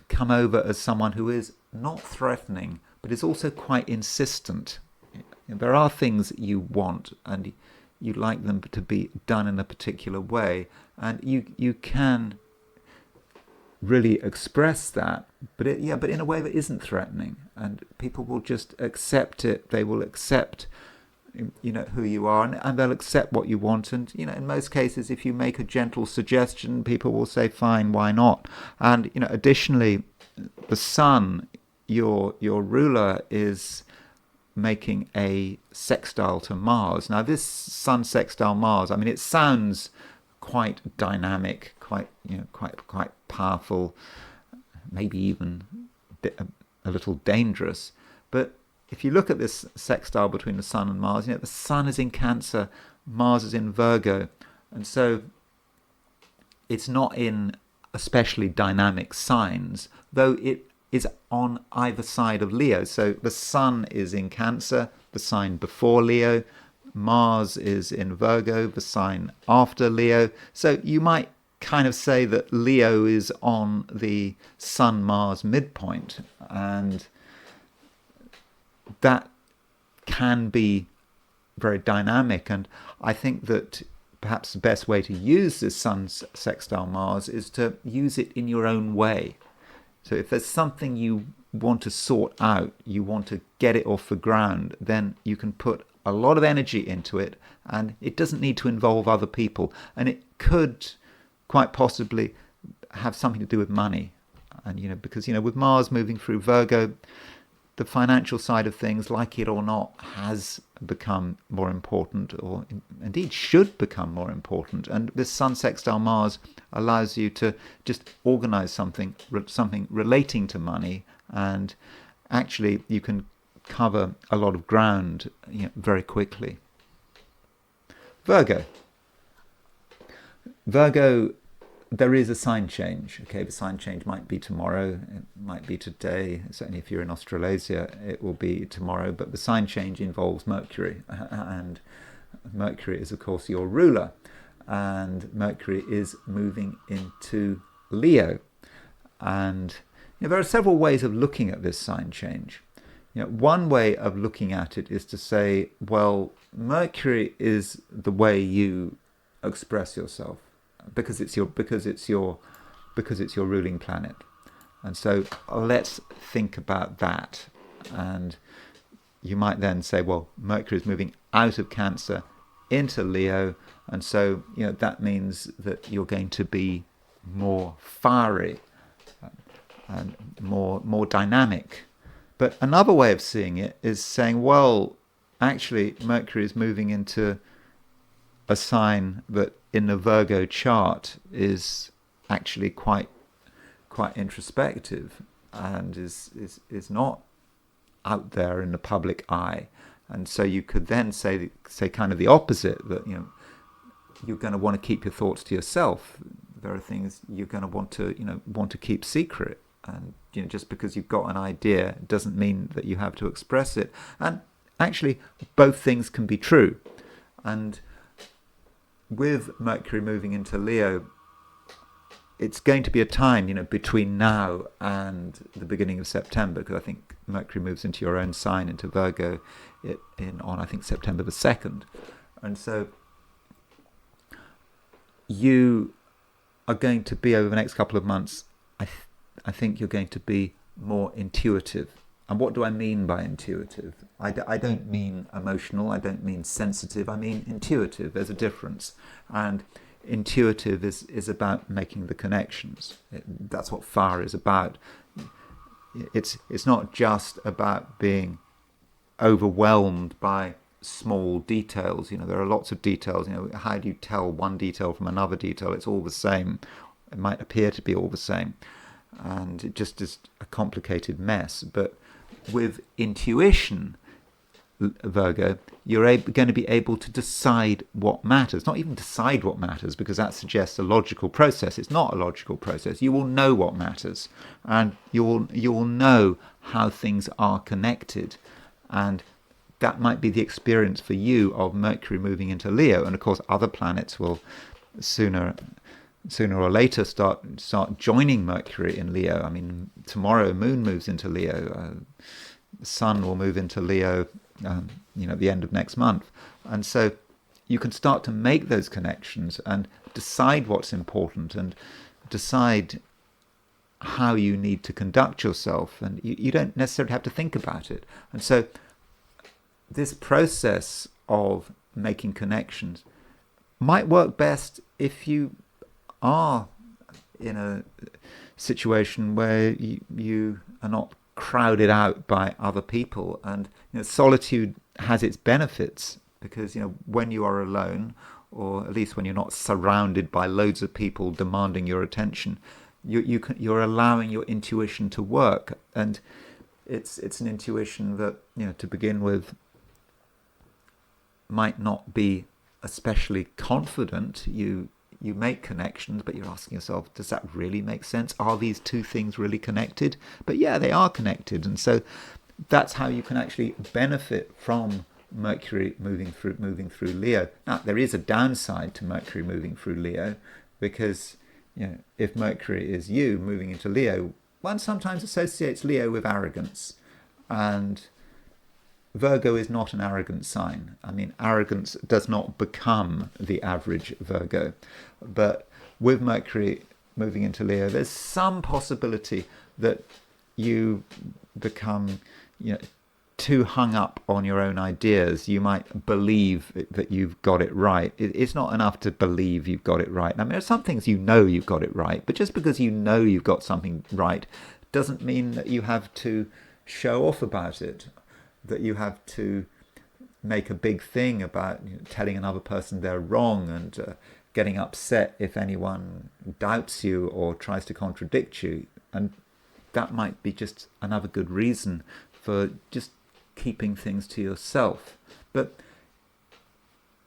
S1: come over as someone who is not threatening, but is also quite insistent. There are things that you want, and you like them to be done in a particular way, and you can really express that, but in a way that isn't threatening, and people will just accept it. They will accept who you are, and they'll accept what you want. And in most cases, if you make a gentle suggestion, people will say, fine, why not? And additionally, the sun, your ruler, is making a sextile to Mars. Now this sun sextile Mars, I mean, it sounds quite dynamic, quite powerful, maybe even a little dangerous. But if you look at this sextile between the sun and Mars, the sun is in Cancer, Mars is in Virgo, and so it's not in especially dynamic signs, though it is on either side of Leo. So the sun is in Cancer, the sign before Leo. Mars is in Virgo, the sign after Leo. So you might kind of say that Leo is on the Sun-Mars midpoint, and that can be very dynamic. And I think that perhaps the best way to use this Sun sextile Mars is to use it in your own way. So if there's something you want to sort out, you want to get it off the ground, then you can put a lot of energy into it, and it doesn't need to involve other people. And it could quite possibly have something to do with money. And, because, with Mars moving through Virgo, the financial side of things, like it or not, has become more important, or indeed should become more important. And this Sun sextile Mars allows you to just organize something relating to money, and actually you can cover a lot of ground very quickly. Virgo, there is a sign change. Okay, the sign change might be tomorrow, it might be today. Certainly if you're in Australasia, it will be tomorrow. But the sign change involves Mercury, and Mercury is, of course, your ruler. And Mercury is moving into Leo. And there are several ways of looking at this sign change. One way of looking at it is to say, well, Mercury is the way you express yourself, because it's your ruling planet. And so let's think about that. And you might then say, well, Mercury is moving out of Cancer into Leo, and so that means that you're going to be more fiery and more dynamic. But another way of seeing it is saying, well, actually Mercury is moving into a sign that in the Virgo chart is actually quite introspective, and is not out there in the public eye. And so you could then say kind of the opposite, that you're going to want to keep your thoughts to yourself. There are things you're going to want to keep secret. And just because you've got an idea doesn't mean that you have to express it. And actually, both things can be true. And with Mercury moving into Leo, it's going to be a time, between now and the beginning of September, because I think Mercury moves into your own sign, into Virgo, on I think September the 2nd. And so you are going to be, over the next couple of months, I think you're going to be more intuitive. And what do I mean by intuitive? I don't mean emotional, I don't mean sensitive, I mean intuitive. There's a difference. And intuitive is about making the connections. That's what fire is about. It's not just about being overwhelmed by small details. There are lots of details. How do you tell one detail from another detail? It's all the same. It might appear to be all the same. And it just is a complicated mess. But with intuition, Virgo, you're going to be able to decide what matters. Not even decide what matters, because that suggests a logical process. It's not a logical process. You will know what matters, and you will know how things are connected. And that might be the experience for you of Mercury moving into Leo. And of course, other planets will sooner or later start joining Mercury in Leo. I mean, tomorrow Moon moves into Leo. The Sun will move into Leo, at the end of next month. And so you can start to make those connections and decide what's important, and decide how you need to conduct yourself. And you don't necessarily have to think about it. And so this process of making connections might work best if you are in a situation where you are not crowded out by other people. And solitude has its benefits, because when you are alone, or at least when you're not surrounded by loads of people demanding your attention, you're allowing your intuition to work. And it's an intuition that, to begin with, might not be especially confident. You make connections, but you're asking yourself, does that really make sense? Are these two things really connected? But yeah, they are connected. And so that's how you can actually benefit from Mercury moving through Leo. Now, there is a downside to Mercury moving through Leo, because if Mercury is you moving into Leo, one sometimes associates Leo with arrogance, and Virgo is not an arrogant sign. I mean, arrogance does not become the average Virgo. But with Mercury moving into Leo, there's some possibility that you become, too hung up on your own ideas. You might believe that you've got it right. It's not enough to believe you've got it right. I mean, there are some things you've got it right, but just because you've got something right doesn't mean that you have to show off about it, that you have to make a big thing about telling another person they're wrong, and getting upset if anyone doubts you or tries to contradict you. And that might be just another good reason for just keeping things to yourself. But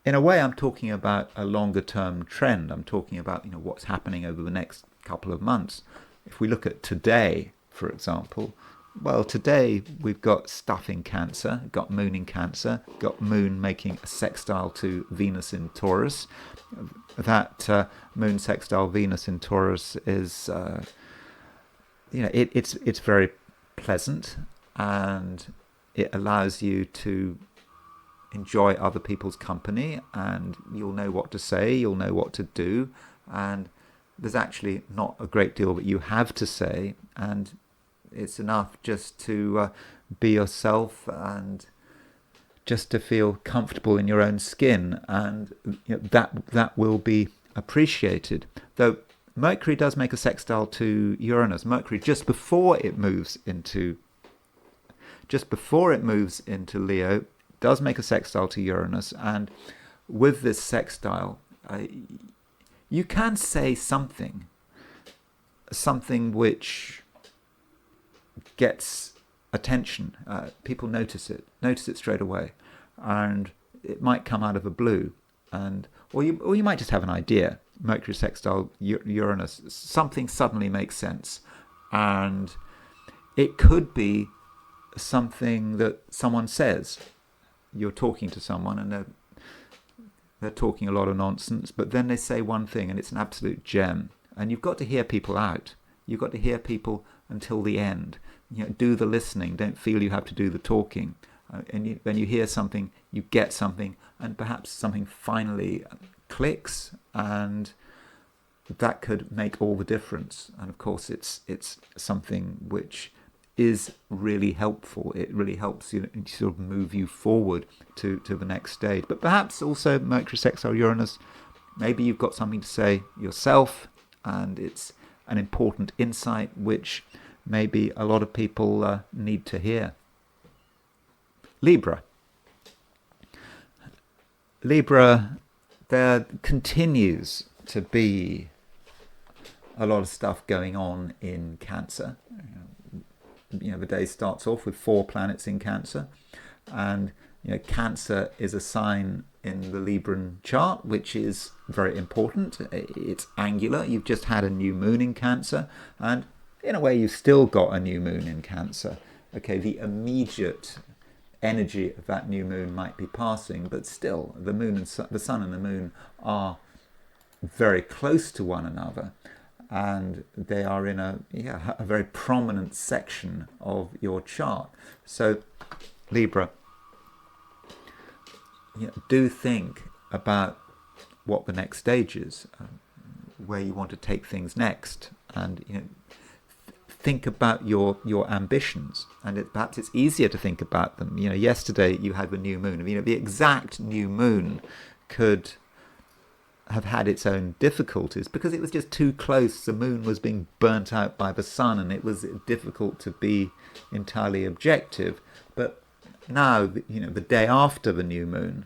S1: in a way, I'm talking about a longer term trend. I'm talking about what's happening over the next couple of months. If we look at today, for example, well, today we've got stuff in Cancer, got Moon in Cancer, got Moon making a sextile to Venus in Taurus. That Moon sextile Venus in Taurus is, it's very pleasant, and it allows you to enjoy other people's company, and you'll know what to say, you'll know what to do, and there's actually not a great deal that you have to say, and it's enough just to be yourself and just to feel comfortable in your own skin, and that will be appreciated. Though Mercury does make a sextile to Uranus. Mercury, just before it moves into Leo, does make a sextile to Uranus. And with this sextile, you can say something which gets attention. People notice it straight away, and it might come out of the blue, or you might just have an idea. Mercury sextile Uranus, something suddenly makes sense, and it could be something that someone says. You're talking to someone, and they're talking a lot of nonsense, but then they say one thing, and it's an absolute gem. And you've got to hear people out. You've got to hear people until the end. Do the listening. Don't feel you have to do the talking. And when you hear something, you get something, and perhaps something finally clicks, and that could make all the difference. And of course, it's something which is really helpful. It really helps you sort of move you forward to the next stage. But perhaps also Mercury sextile Uranus, maybe you've got something to say yourself, and it's an important insight which maybe a lot of people need to hear. Libra, there continues to be a lot of stuff going on in Cancer. The day starts off with 4 planets in Cancer, and Cancer is a sign in the Libran chart which is very important. It's angular. You've just had a new moon in Cancer, and in a way you've still got a new moon in Cancer. Okay, the immediate energy of that new moon might be passing, but still the moon and the sun and the moon are very close to one another, and they are in a very prominent section of your chart. So Libra, do think about what the next stage is, where you want to take things next, and think about your ambitions, and perhaps it's easier to think about them. Yesterday you had the new moon. The exact new moon could have had its own difficulties because it was just too close. The moon was being burnt out by the sun, and it was difficult to be entirely objective. But now, the day after the new moon,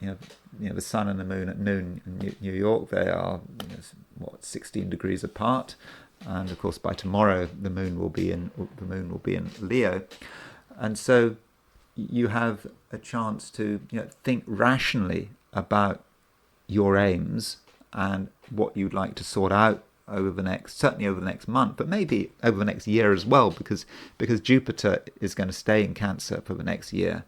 S1: the sun and the moon at noon in New York, they are 16 degrees apart, and of course by tomorrow the moon will be in Leo, and so you have a chance to think rationally about your aims and what you'd like to sort out certainly over the next month, but maybe over the next year as well, because Jupiter is going to stay in Cancer for the next year.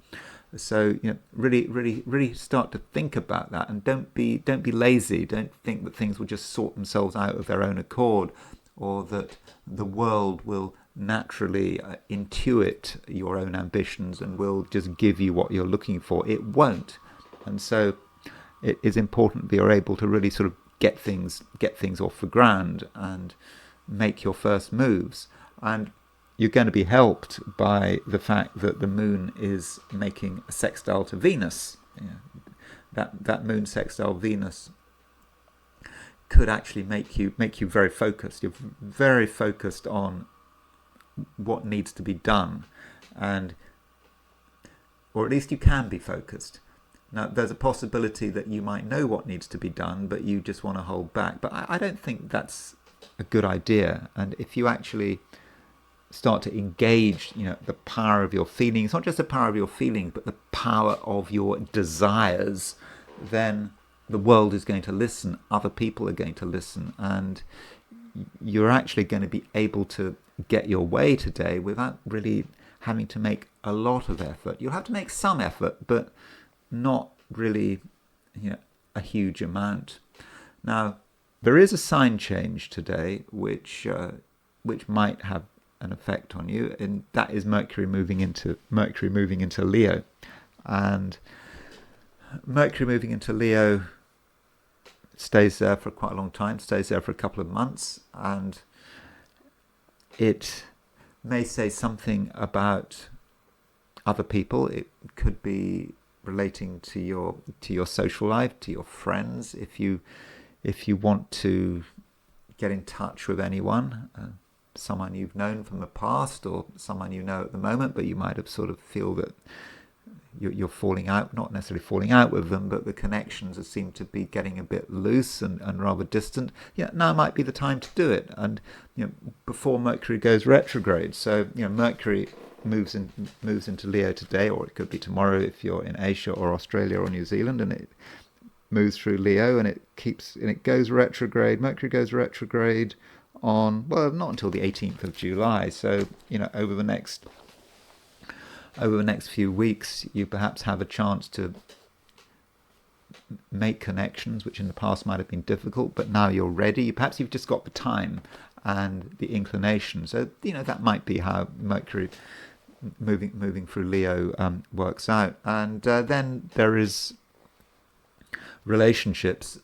S1: So really start to think about that, and don't be lazy. Don't think that things will just sort themselves out of their own accord, or that the world will naturally intuit your own ambitions and will just give you what you're looking for. It won't. And so it is important that you're able to really sort of get things off the ground and make your first moves. And you're going to be helped by the fact that the moon is making a sextile to Venus. That moon sextile Venus could actually make you very focused. You're very focused on what needs to be done, or at least you can be focused. Now, there's a possibility that you might know what needs to be done, but you just want to hold back. But I don't think that's a good idea. And if you actually start to engage, the power of your feelings, not just the power of your feelings, but the power of your desires, then the world is going to listen. Other people are going to listen. And you're actually going to be able to get your way today without really having to make a lot of effort. You'll have to make some effort, but not really a huge amount. Now, there is a sign change today which might have an effect on you, and that is Mercury moving into Leo. And Mercury moving into Leo stays there for quite a long time, stays there for a couple of months, and it may say something about other people. It could be relating to your social life, to your friends. If you want to get in touch with anyone, someone you've known from the past or someone you know at the moment, but you might have sort of feel that you're falling out, not necessarily falling out with them, but the connections seem to be getting a bit loose and rather distant. Now might be the time to do it, and before Mercury goes retrograde. So Mercury moves into Leo today, or it could be tomorrow if you're in Asia or Australia or New Zealand, and it moves through Leo, and it goes retrograde. Mercury goes retrograde on, well, not until the 18th of July. So over the next few weeks, you perhaps have a chance to make connections which in the past might have been difficult, but now you're ready. Perhaps you've just got the time and the inclination. So that might be how Mercury moving through Leo works out. And then there is relationships.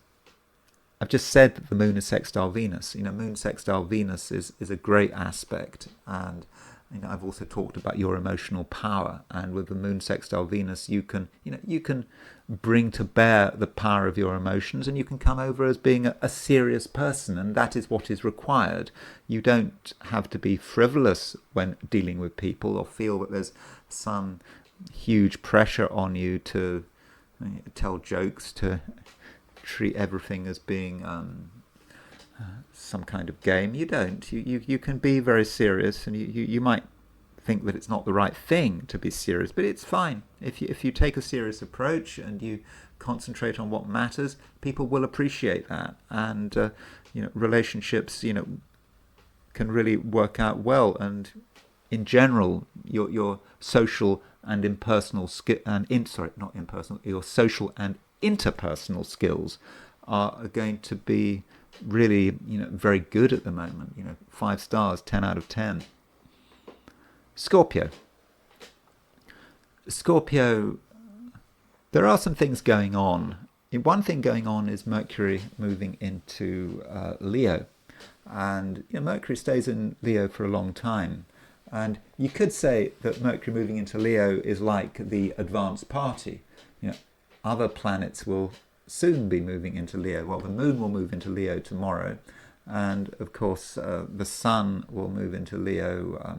S1: I've just said that the moon is sextile Venus. Moon sextile Venus is a great aspect, and I've also talked about your emotional power. And with the moon sextile Venus, you can bring to bear the power of your emotions, and you can come over as being a serious person, and that is what is required. You don't have to be frivolous when dealing with people, or feel that there's some huge pressure on you to tell jokes, to treat everything as being some kind of game. You don't. You can be very serious, and you might think that it's not the right thing to be serious, but it's fine. If you take a serious approach and you concentrate on what matters, people will appreciate that, and relationships can really work out well. And in general, your social and impersonal your social and interpersonal skills are going to be really very good at the moment. 5 stars, 10 out of 10. Scorpio, there are some things going on. One thing going on is Mercury moving into Leo, And Mercury stays in Leo for a long time. And you could say that Mercury moving into Leo is like the advanced party. Other planets will soon be moving into Leo. Well, the moon will move into Leo tomorrow. And of course, the sun will move into Leo,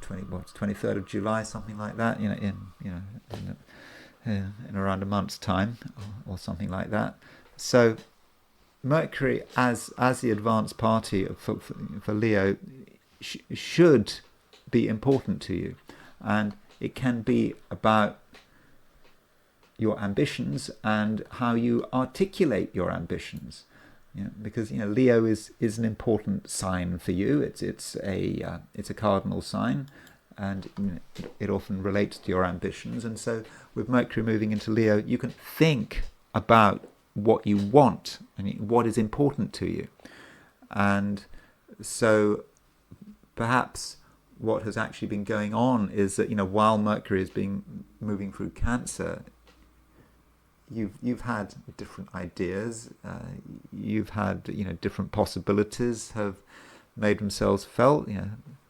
S1: 23rd of July, something like that, in around a month's time or something like that. So Mercury, as the advanced party for Leo, should be important to you, and it can be about your ambitions and how you articulate your ambitions. Because Leo is an important sign for you. It's a cardinal sign, and it often relates to your ambitions. And so, with Mercury moving into Leo, you can think about what you want and what is important to you. And so, perhaps what has actually been going on is that while Mercury is moving through Cancer, you've had different ideas, you've had different possibilities have made themselves felt.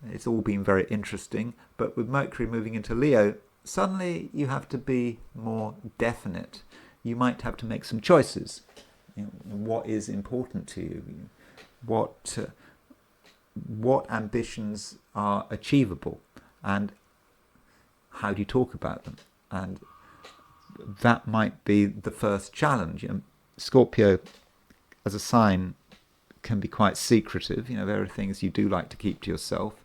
S1: It's all been very interesting, but with Mercury moving into Leo, suddenly you have to be more definite. You might have to make some choices. What is important to you? What ambitions are achievable, and how do you talk about them? And that might be the first challenge. Scorpio, as a sign, can be quite secretive. There are things you do like to keep to yourself.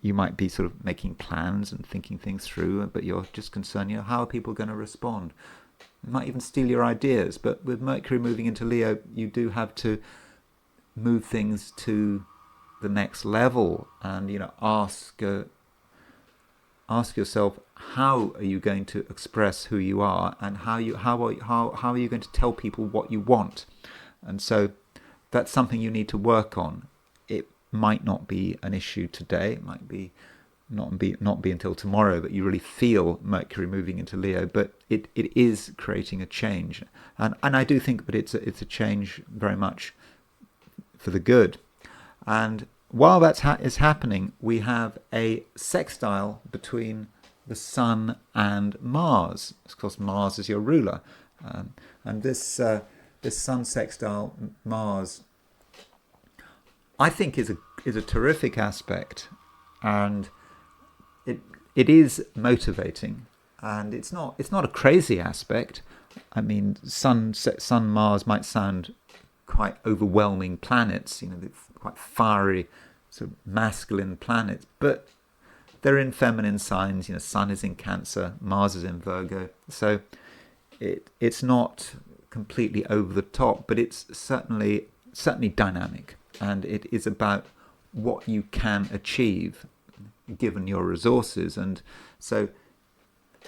S1: You might be sort of making plans and thinking things through, but you're just concerned, how are people going to respond? They might even steal your ideas. But with Mercury moving into Leo, you do have to move things to the next level, and ask yourself, how are you going to express who you are, and how are you going to tell people what you want? And so that's something you need to work on. It might not be an issue today. It might be not be until tomorrow that you really feel Mercury moving into Leo. But it is creating a change, and I do think that it's a change very much for the good. And while that is happening, we have a sextile between the Sun and Mars. Of course, Mars is your ruler, and this Sun sextile Mars, I think, is a terrific aspect, and it is motivating, and it's not a crazy aspect. I mean, Sun Mars might sound quite overwhelming planets, they're quite fiery, sort of masculine planets, but they're in feminine signs. Sun is in Cancer, Mars is in Virgo, so it's not completely over the top, but it's certainly dynamic, and it is about what you can achieve given your resources. And so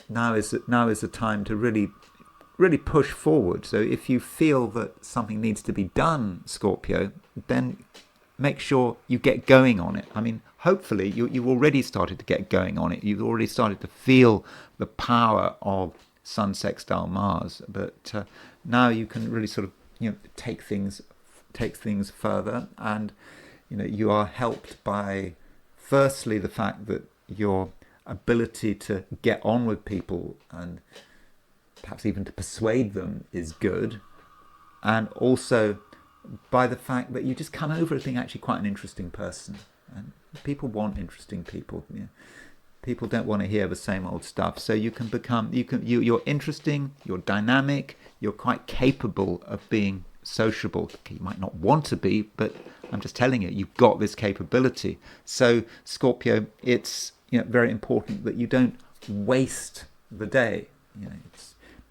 S1: now is the time to really push forward. So if you feel that something needs to be done, Scorpio, then make sure you get going on it. I mean, hopefully you've already started to get going on it. You've already started to feel the power of Sun sextile Mars, but now you can really sort of take things further, and you are helped by, firstly, the fact that your ability to get on with people and perhaps even to persuade them is good, and also by the fact that you just come over as being actually quite an interesting person, and people want interesting people. People don't want to hear the same old stuff. So you can you're interesting, you're dynamic, you're quite capable of being sociable. You might not want to be, but I'm just telling you, you've got this capability. So Scorpio, it's very important that you don't waste the day.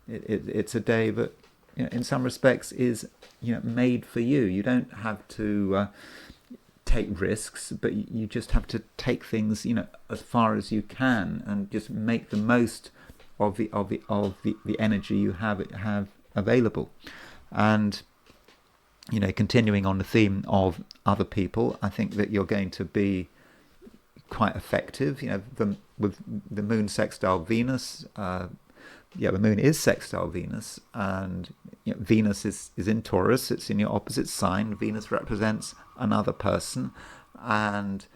S1: It's a day that in some respects is made for you. You don't have to take risks, but you just have to take things as far as you can, and just make the most of the energy you have available. And continuing on the theme of other people, I think that you're going to be quite effective. With the moon sextile Venus, the moon is sextile Venus, and Venus is in Taurus. It's in your opposite sign. Venus represents another person, and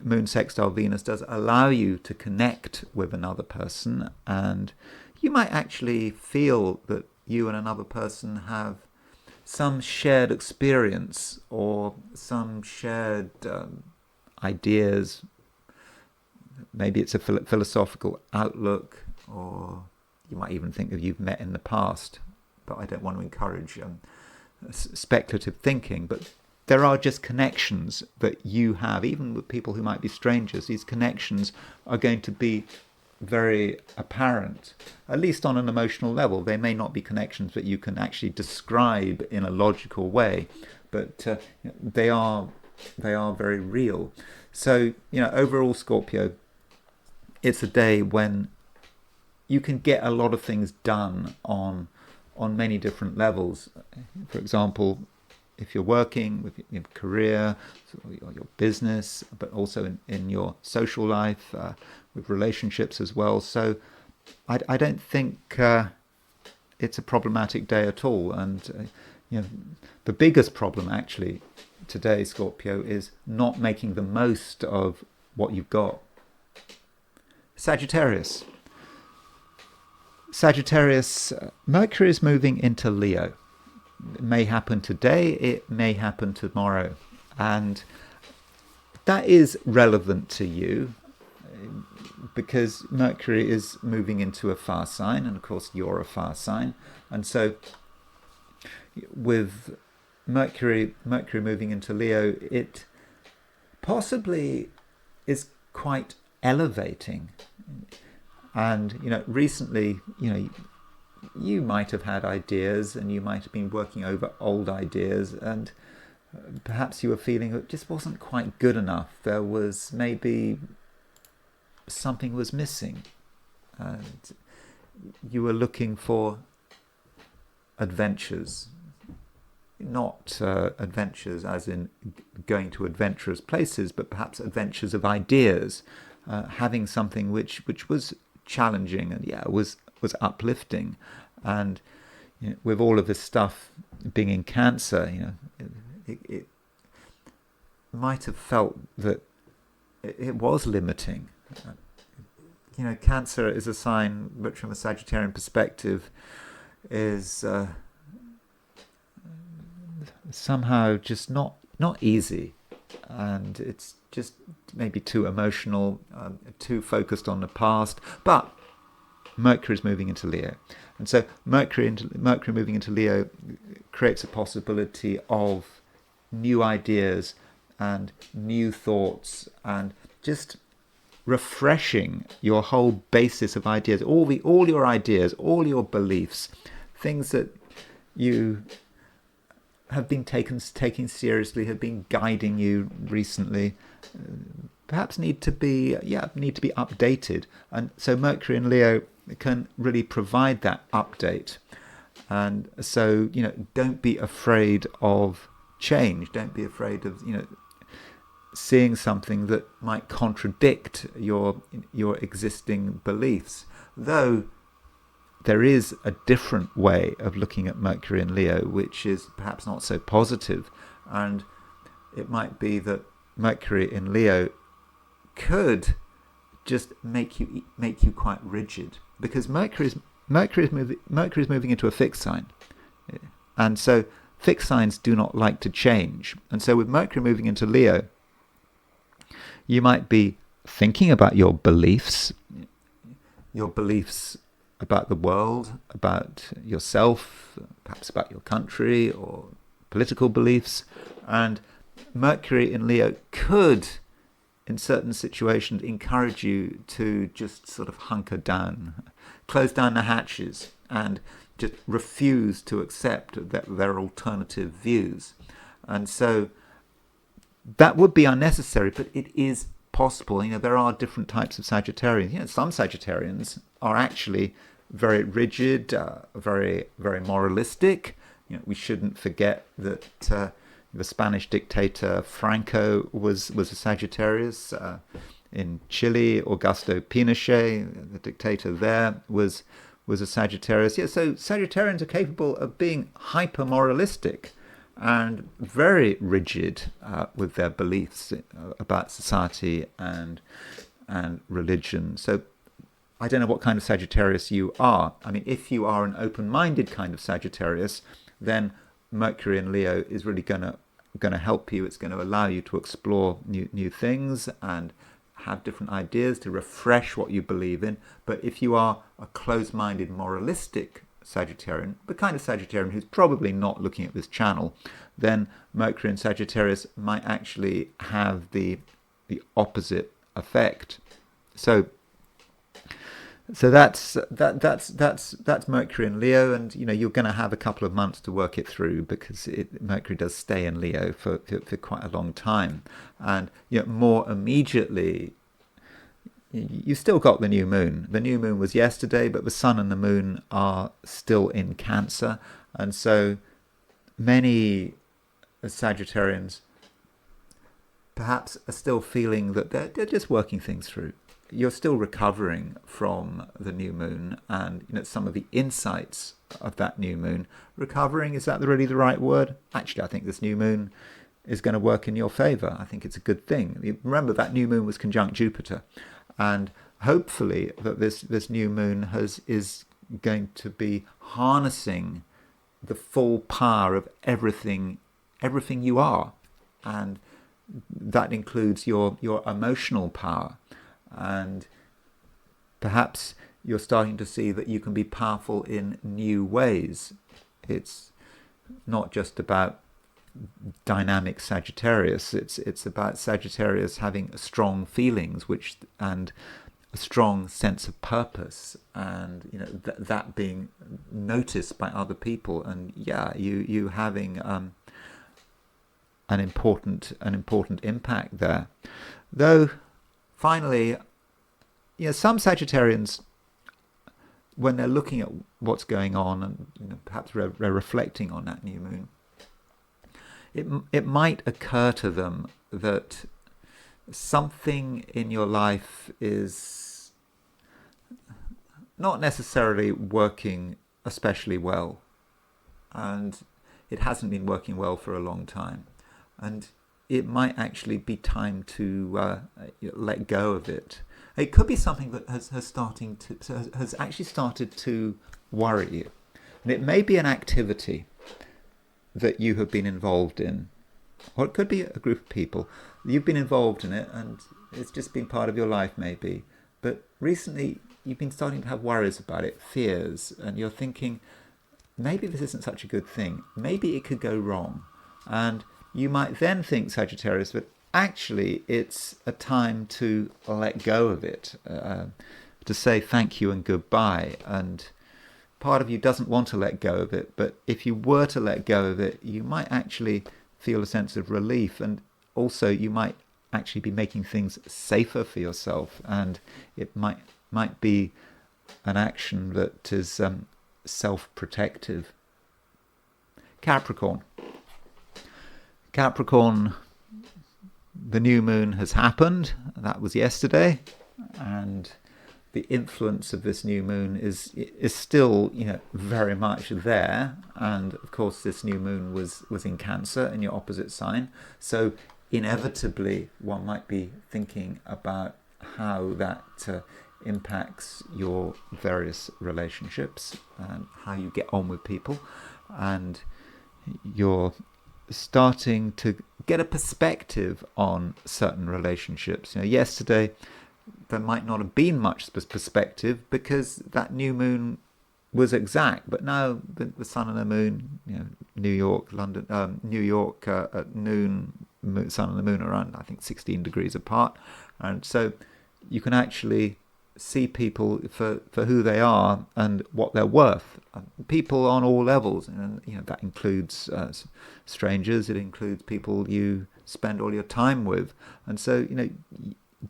S1: moon sextile Venus does allow you to connect with another person, and you might actually feel that you and another person have some shared experience or some shared ideas. Maybe it's a philosophical outlook, or you might even think that you've met in the past. But I don't want to encourage speculative thinking. But there are just connections that you have, even with people who might be strangers. These connections are going to be very apparent, at least on an emotional level. They may not be connections that you can actually describe in a logical way, but they are very real. So, overall, Scorpio, it's a day when you can get a lot of things done on many different levels. For example, if you're working with your career or your business, but also in your social life, with relationships as well. So I don't think it's a problematic day at all. And the biggest problem actually today, Scorpio, is not making the most of what you've got. Sagittarius, Mercury is moving into Leo. It may happen today, it may happen tomorrow, and that is relevant to you because Mercury is moving into a fire sign, and of course you're a fire sign, and so with Mercury moving into Leo, it possibly is quite elevating. And recently, you might have had ideas, and you might have been working over old ideas, and perhaps you were feeling it just wasn't quite good enough. There was maybe something was missing, and you were looking for adventures. Not adventures as in going to adventurous places, but perhaps adventures of ideas, having something which was challenging and was uplifting. And with all of this stuff being in Cancer, it might have felt that it was limiting. Cancer is a sign which, from a Sagittarian perspective, is somehow just not easy, and it's just maybe too emotional, too focused on the past. But Mercury is moving into Leo, and so Mercury moving into Leo creates a possibility of new ideas and new thoughts, and just refreshing your whole basis of ideas, all your ideas, all your beliefs, things that you have been taking seriously, have been guiding you recently, perhaps need to be updated. And so Mercury in Leo can really provide that update. And so don't be afraid of change. Don't be afraid of seeing something that might contradict your existing beliefs, though there is a different way of looking at Mercury in Leo, which is perhaps not so positive. And it might be that Mercury in Leo could just make you quite rigid, because Mercury is moving into a fixed sign, and so fixed signs do not like to change. And so with Mercury moving into Leo, you might be thinking about your beliefs about the world, about yourself, perhaps about your country or political beliefs. And Mercury in Leo could, in certain situations, encourage you to just sort of hunker down, close down the hatches, and just refuse to accept that there are alternative views. And so that would be unnecessary, but it is possible. There are different types of Sagittarians. Some Sagittarians are actually very rigid, very, very moralistic. We shouldn't forget that the Spanish dictator Franco was a Sagittarius. In Chile, Augusto Pinochet, the dictator there, was was a Sagittarius. Yeah, so Sagittarians are capable of being hyper moralistic and very rigid with their beliefs about society and religion. So I don't know what kind of Sagittarius you are. I mean, if you are an open-minded kind of Sagittarius, then Mercury in Leo is really going to help you. It's going to allow you to explore new things and have different ideas to refresh what you believe in. But if you are a closed-minded, moralistic Sagittarian, the kind of Sagittarian who's probably not looking at this channel, then Mercury in Sagittarius might actually have the opposite effect. So that's Mercury in Leo, and you're going to have a couple of months to work it through, because Mercury does stay in Leo for quite a long time. And more immediately, you still got the new moon. The new moon was yesterday, but the sun and the moon are still in Cancer, and so many Sagittarians perhaps are still feeling that they're just working things through. You're still recovering from the new moon and some of the insights of that new moon. Recovering, is that really the right word? Actually, I think this new moon is going to work in your favor. I think it's a good thing. Remember, that new moon was conjunct Jupiter, and hopefully that this new moon is going to be harnessing the full power of everything you are, and that includes your emotional power. And perhaps you're starting to see that you can be powerful in new ways. It's not just about dynamic Sagittarius. It's about Sagittarius having strong feelings, and a strong sense of purpose, and that being noticed by other people, and you having an important impact there. Though finally, some Sagittarians, when they're looking at what's going on, and perhaps they're reflecting on that new moon, it might occur to them that something in your life is not necessarily working especially well, and it hasn't been working well for a long time, and it might actually be time to let go of it. It could be something that has actually started to worry you, and it may be an activity that you have been involved in, or it could be a group of people. You've been involved in it, and it's just been part of your life, maybe. But recently, you've been starting to have worries about it, fears, and you're thinking, maybe this isn't such a good thing. Maybe it could go wrong, and you might then think, Sagittarius, that actually it's a time to let go of it, to say thank you and goodbye. And part of you doesn't want to let go of it, but if you were to let go of it, you might actually feel a sense of relief, and also you might actually be making things safer for yourself, and it might be an action that is self-protective. Capricorn, the new moon has happened. That was yesterday, and the influence of this new moon is still very much there. And of course, this new moon was in Cancer, in your opposite sign. So inevitably, one might be thinking about how that impacts your various relationships and how you get on with people, and you're starting to get a perspective on certain relationships. Yesterday there might not have been much perspective because that new moon was exact, but now the sun and the moon, New York, London, New York at noon, sun and the moon are around, I think, 16 degrees apart, and so you can actually see people for who they are and what they're worth. People on all levels, and that includes strangers. It includes people you spend all your time with, and so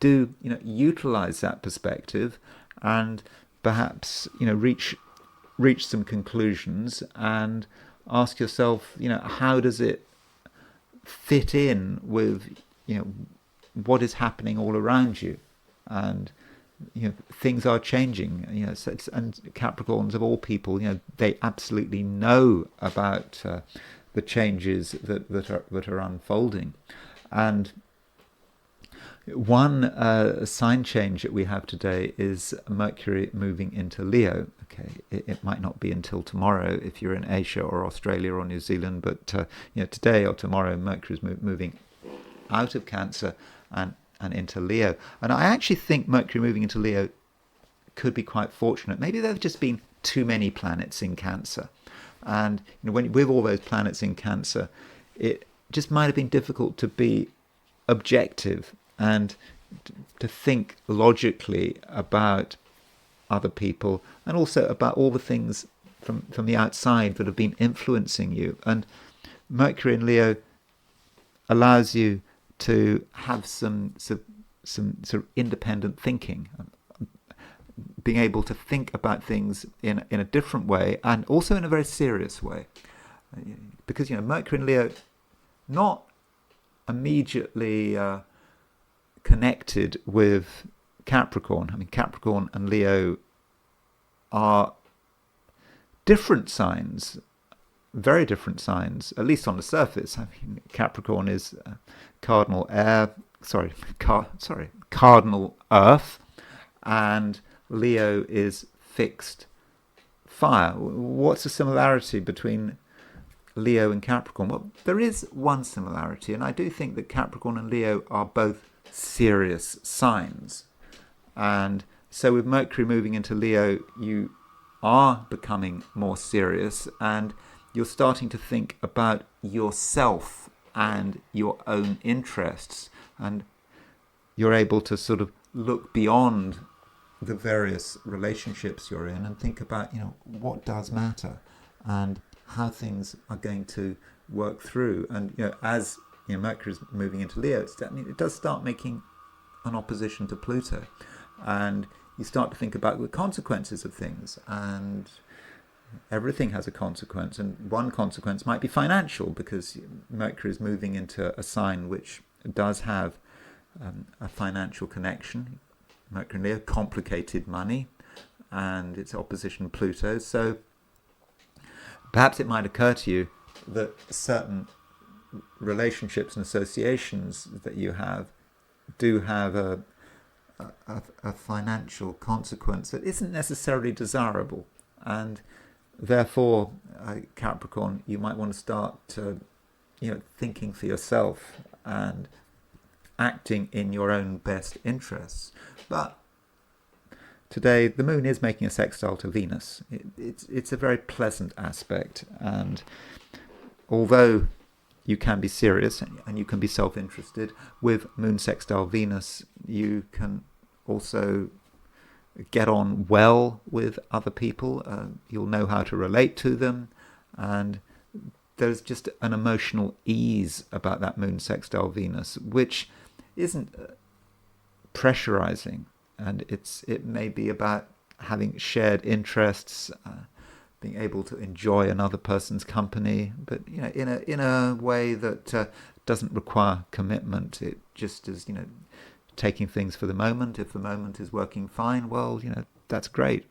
S1: utilize that perspective, and perhaps reach some conclusions, and ask yourself, how does it fit in with what is happening all around you, and things are changing. And Capricorns of all people, they absolutely know about the changes that are unfolding. And one sign change that we have today is Mercury moving into Leo. Okay, it might not be until tomorrow if you're in Asia or Australia or New Zealand, but today or tomorrow, Mercury is moving out of Cancer and into Leo. And I actually think Mercury moving into Leo could be quite fortunate. Maybe there have just been too many planets in Cancer, and with all those planets in Cancer, it just might have been difficult to be objective and to think logically about other people, and also about all the things from the outside that have been influencing you. And Mercury in Leo allows you to have some sort of independent thinking, being able to think about things in a different way, and also in a very serious way, because Mercury in Leo, not immediately connected with Capricorn. I mean, Capricorn and Leo are different signs, very different signs, at least on the surface. I mean, Capricorn is cardinal earth, and Leo is fixed fire. What's the similarity between Leo and Capricorn? Well, there is one similarity, and I do think that Capricorn and Leo are both serious signs. And so with Mercury moving into Leo, you are becoming more serious, and you're starting to think about yourself and your own interests, and you're able to sort of look beyond the various relationships you're in and think about what does matter and how things are going to work through. And as Mercury is moving into Leo, it does start making an opposition to Pluto, and you start to think about the consequences of things, and everything has a consequence, and one consequence might be financial, because Mercury is moving into a sign which does have a financial connection. Mercury and Leo, complicated money, and it's opposition Pluto. So perhaps it might occur to you that certain relationships and associations that you have do have a financial consequence that isn't necessarily desirable, and therefore, Capricorn, you might want to start thinking for yourself and acting in your own best interests. But today, the moon is making a sextile to Venus. It's a very pleasant aspect, and although you can be serious and you can be self-interested, with moon sextile Venus, you can also get on well with other people. You'll know how to relate to them, and there's just an emotional ease about that moon sextile Venus, which isn't pressurizing, and it may be about having shared interests, being able to enjoy another person's company, but in a way that doesn't require commitment. It just is taking things for the moment. If the moment is working fine, well, that's great.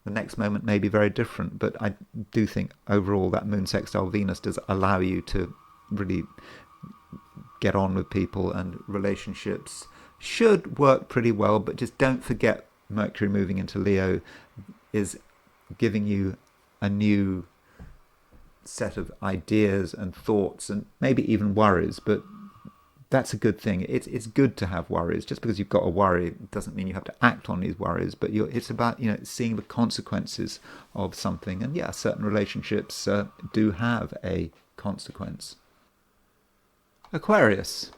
S1: The next moment may be very different, but I do think overall that moon sextile Venus does allow you to really get on with people, and relationships should work pretty well. But just don't forget, Mercury moving into Leo is giving you a new set of ideas and thoughts, and maybe even worries, but that's a good thing. It's good to have worries. Just because you've got a worry doesn't mean you have to act on these worries, but it's about seeing the consequences of something. And yeah, certain relationships do have a consequence. Aquarius.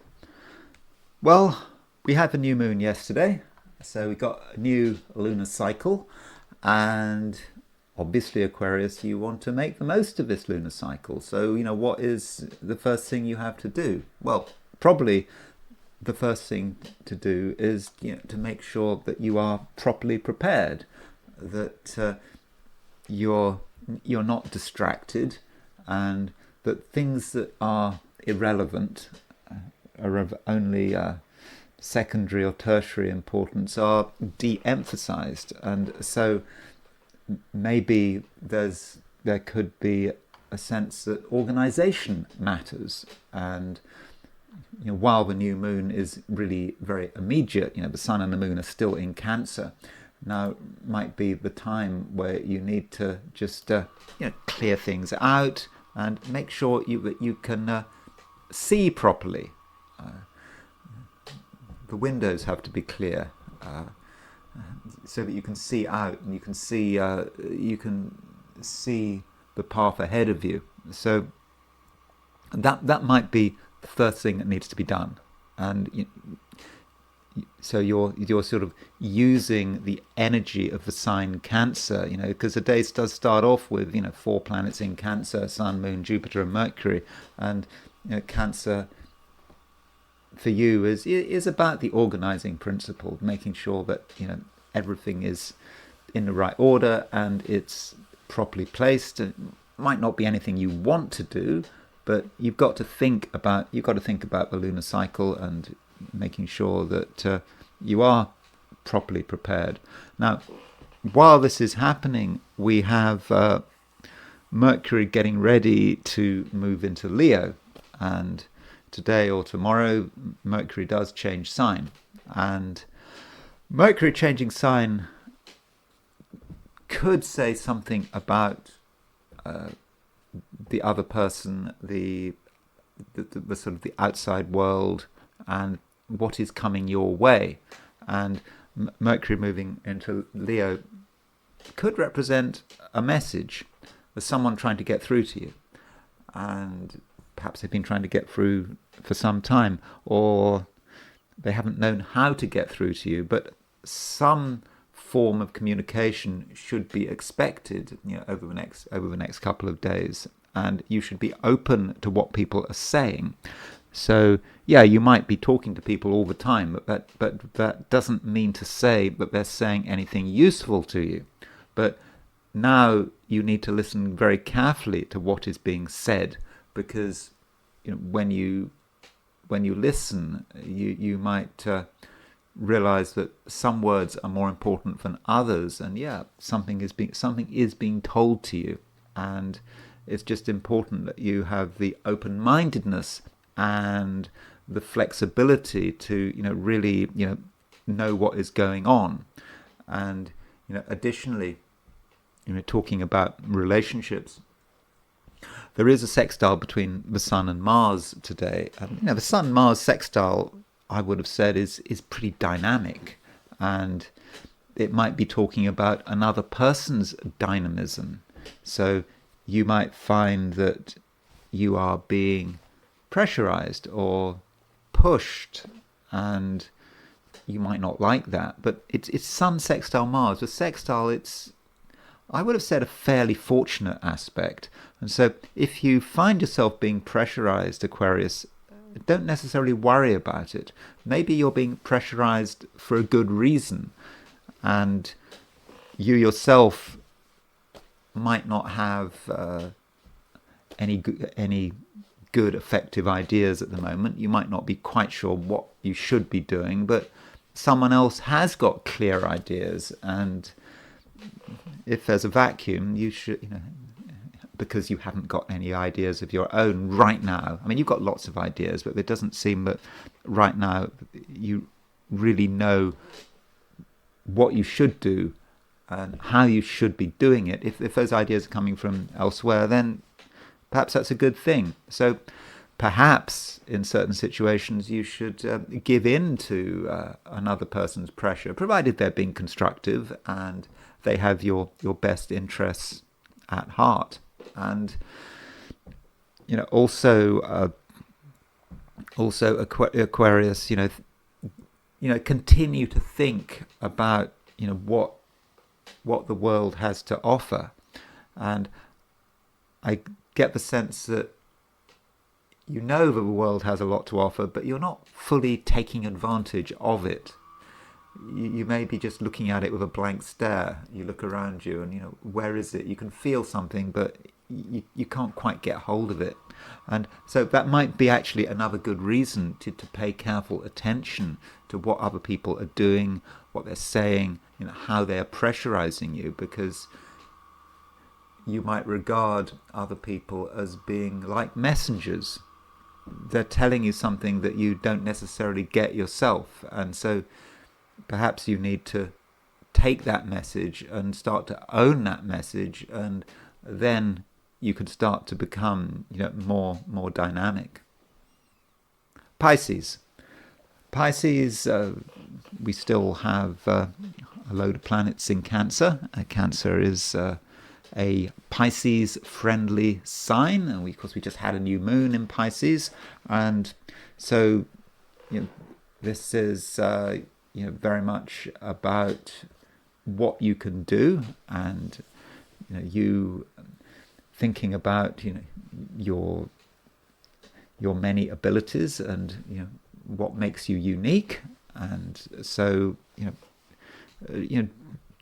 S1: Well, we had the new moon yesterday, so we got a new lunar cycle, and obviously, Aquarius, you want to make the most of this lunar cycle. So, what is the first thing you have to do? Well, probably the first thing to do is to make sure that you are properly prepared, that you're not distracted, and that things that are irrelevant are of only secondary or tertiary importance are de-emphasized, and so maybe there could be a sense that organization matters. And while the new moon is really very immediate, the sun and the moon are still in Cancer. Now might be the time where you need to just clear things out and make sure that you can see properly. The windows have to be clear, so that you can see out and you can see the path ahead of you. So that might be the first thing that needs to be done. And so you're sort of using the energy of the sign Cancer, because the day does start off with 4 planets in Cancer: Sun, Moon, Jupiter, and Mercury. And Cancer for you is about the organizing principle, making sure that everything is in the right order and it's properly placed. It might not be anything you want to do, but you've got to think about the lunar cycle and making sure that you are properly prepared. Now, while this is happening, we have Mercury getting ready to move into Leo, and today or tomorrow Mercury does change sign. And Mercury changing sign could say something about the other person, the sort of the outside world, and what is coming your way. And Mercury moving into Leo could represent a message of someone trying to get through to you, and perhaps they've been trying to get through for some time, or they haven't known how to get through to you, but some form of communication should be expected over the next couple of days, and you should be open to what people are saying. So you might be talking to people all the time, but that doesn't mean to say that they're saying anything useful to you. But now you need to listen very carefully to what is being said, because when you listen, you might realize that some words are more important than others, and something is being told to you, and it's just important that you have the open-mindedness and the flexibility to really know what is going on. And additionally, talking about relationships, there is a sextile between the Sun and Mars today. The Sun-Mars sextile, I would have said, is pretty dynamic, and it might be talking about another person's dynamism. So you might find that you are being pressurized or pushed, and you might not like that. But it's Sun sextile Mars. With sextile, it's, I would have said, a fairly fortunate aspect. And so if you find yourself being pressurized, Aquarius, don't necessarily worry about it. Maybe you're being pressurized for a good reason, and you yourself might not have any good effective ideas at the moment. You might not be quite sure what you should be doing, but someone else has got clear ideas, and if there's a vacuum, you should, because you haven't got any ideas of your own right now. I mean, you've got lots of ideas, but it doesn't seem that right now you really know what you should do and how you should be doing it. If those ideas are coming from elsewhere, then perhaps that's a good thing. So perhaps in certain situations you should give in to another person's pressure, provided they're being constructive and they have your best interests at heart. And also Aquarius, continue to think about what the world has to offer. And I get the sense that that the world has a lot to offer, but you're not fully taking advantage of it. You may be just looking at it with a blank stare. You look around you and where is it? You can feel something, but you can't quite get hold of it. And so that might be actually another good reason to pay careful attention to what other people are doing, what they're saying, how they're pressurizing you, because you might regard other people as being like messengers. They're telling you something that you don't necessarily get yourself. And so perhaps you need to take that message and start to own that message, and then you can start to become more dynamic. Pisces. We still have a load of planets in Cancer. Cancer is a Pisces-friendly sign, and of course we just had a new moon in Pisces, and so this is very much about what you can do, and you thinking about your many abilities and what makes you unique, and so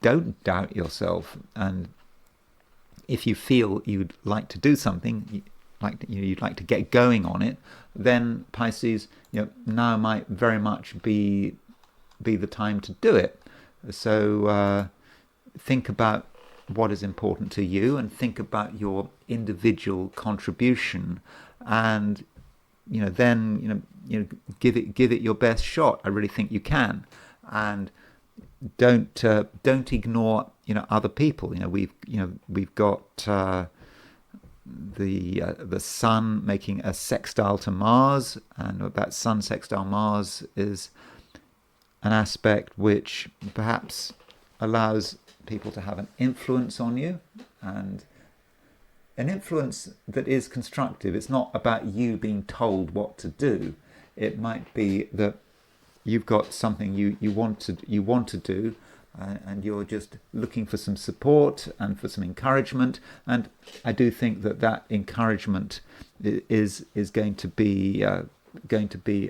S1: don't doubt yourself. And if you feel you'd like to do something, you'd like to get going on it, then Pisces, now might very much be the time to do it. So think about what is important to you, and think about your individual contribution, and then give it your best shot. I really think you can, and don't ignore other people. We've got the Sun making a sextile to Mars, and that Sun sextile Mars is an aspect which perhaps allows people to have an influence on you, and an influence that is constructive. It's not about you being told what to do. It might be that you've got something you want to do, and you're just looking for some support and for some encouragement. And I do think that encouragement is going to be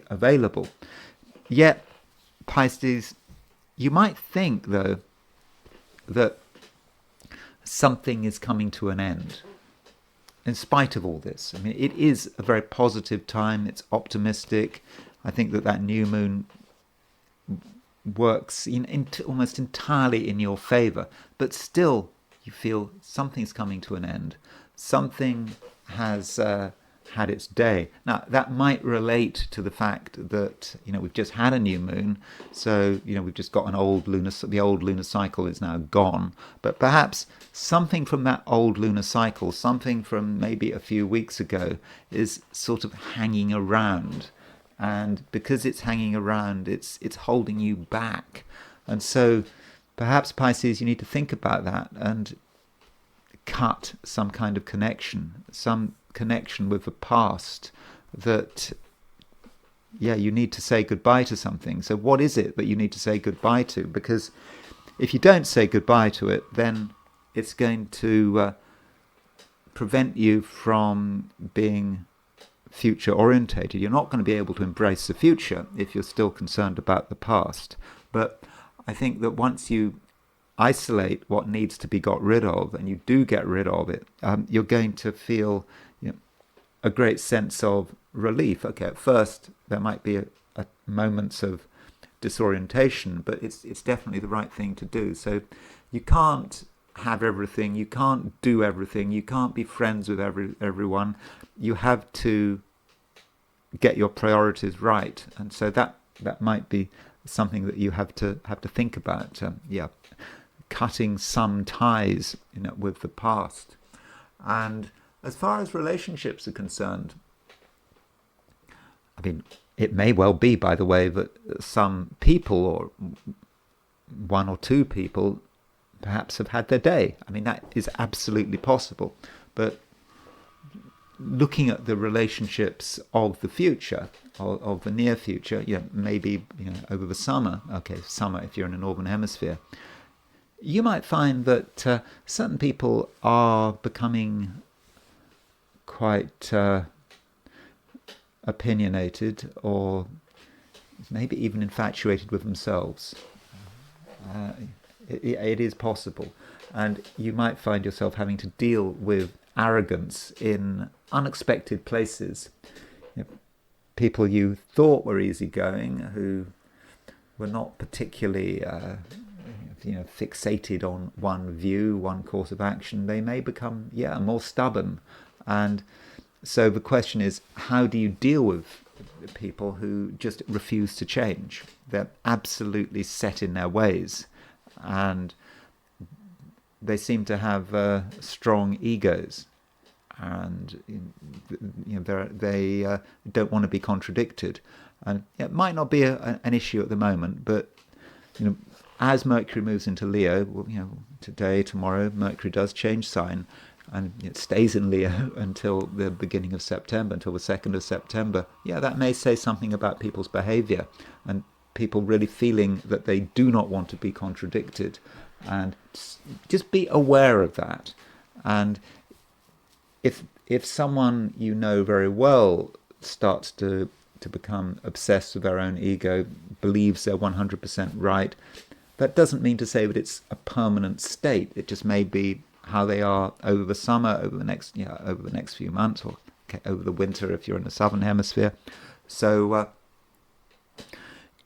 S1: available. Yet, Pisces, you might think though that something is coming to an end in spite of all this. I mean, it is a very positive time. It's optimistic. I think that new moon works almost entirely in your favor, but still you feel something's coming to an end. Something has had its day. Now, that might relate to the fact that we've just had a new moon, so we've just got the old lunar cycle is now gone. But perhaps something from that old lunar cycle, something from maybe a few weeks ago, is sort of hanging around, and because it's hanging around, it's holding you back. And so perhaps, Pisces, you need to think about that and cut some kind of connection, some connection with the past, that you need to say goodbye to something. So what is it that you need to say goodbye to? Because if you don't say goodbye to it, then it's going to prevent you from being future orientated. You're not going to be able to embrace the future if you're still concerned about the past. But I think that once you isolate what needs to be got rid of, and you do get rid of it, you're going to feel a great sense of relief. Okay, at first there might be a moments of disorientation, but it's definitely the right thing to do. So you can't have everything, you can't do everything, you can't be friends with everyone. You have to get your priorities right, and so that might be something that you have to think about. Cutting some ties with the past. And as far as relationships are concerned, I mean, it may well be, by the way, that some people, or one or two people, perhaps have had their day. I mean, that is absolutely possible. But looking at the relationships of the future, of the near future, maybe over the summer. Okay, summer if you're in the northern hemisphere. You might find that certain people are becoming quite opinionated, or maybe even infatuated with themselves. It is possible, and you might find yourself having to deal with arrogance in unexpected places. People you thought were easygoing, who were not particularly fixated on one view, one course of action, they may become more stubborn. And so the question is, how do you deal with people who just refuse to change? They're absolutely set in their ways, and they seem to have strong egos, and they don't want to be contradicted. And it might not be an issue at the moment, but as Mercury moves into Leo, today, tomorrow, Mercury does change sign, and it stays in Leo until the beginning of September, until the 2nd of September. That may say something about people's behavior, and people really feeling that they do not want to be contradicted. And just be aware of that. And if someone you know very well starts to become obsessed with their own ego, believes they're 100% right, that doesn't mean to say that it's a permanent state. It just may be how they are over the summer, over the next few months, or over the winter if you're in the southern hemisphere. So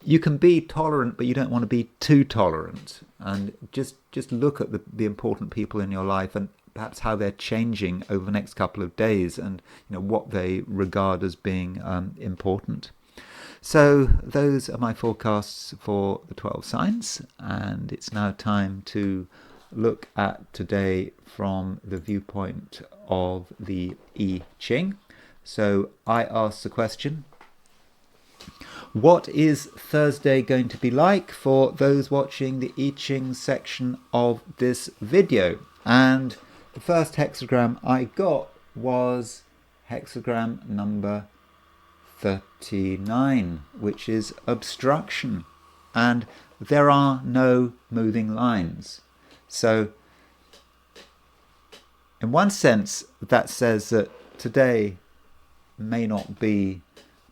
S1: you can be tolerant, but you don't want to be too tolerant. And just look at the important people in your life, and perhaps how they're changing over the next couple of days, and what they regard as being important. So those are my forecasts for the 12 signs, and it's now time to look at today from the viewpoint of the I Ching. So I asked the question, what is Thursday going to be like for those watching the I Ching section of this video? And the first hexagram I got was hexagram number 39, which is obstruction. And there are no moving lines. So in one sense, that says that today may not be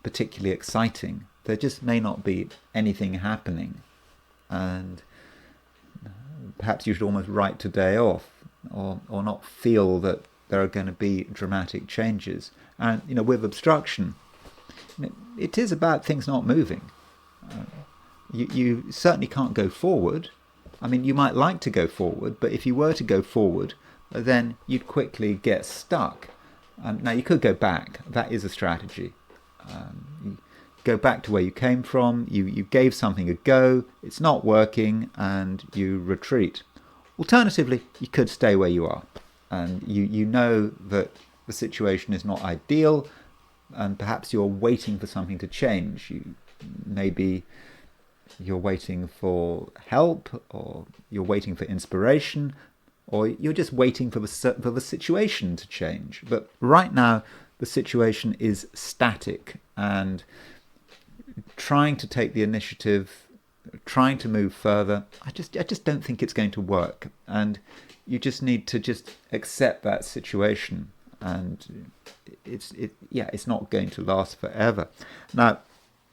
S1: particularly exciting. There just may not be anything happening. And perhaps you should almost write today off, or not feel that there are going to be dramatic changes. And with obstruction, it is about things not moving. You certainly can't go forward. I mean, you might like to go forward, but if you were to go forward, then you'd quickly get stuck. Now, you could go back. That is a strategy. You go back to where you came from. You gave something a go. It's not working, and you retreat. Alternatively, you could stay where you are. And you know that the situation is not ideal, and perhaps you're waiting for something to change. Maybe you're waiting for help, or you're waiting for inspiration, or you're just waiting for the situation to change. But right now, the situation is static, and trying to take the initiative, trying to move further, I just don't think it's going to work. And you just need to just accept that situation, and it's not going to last forever. Now,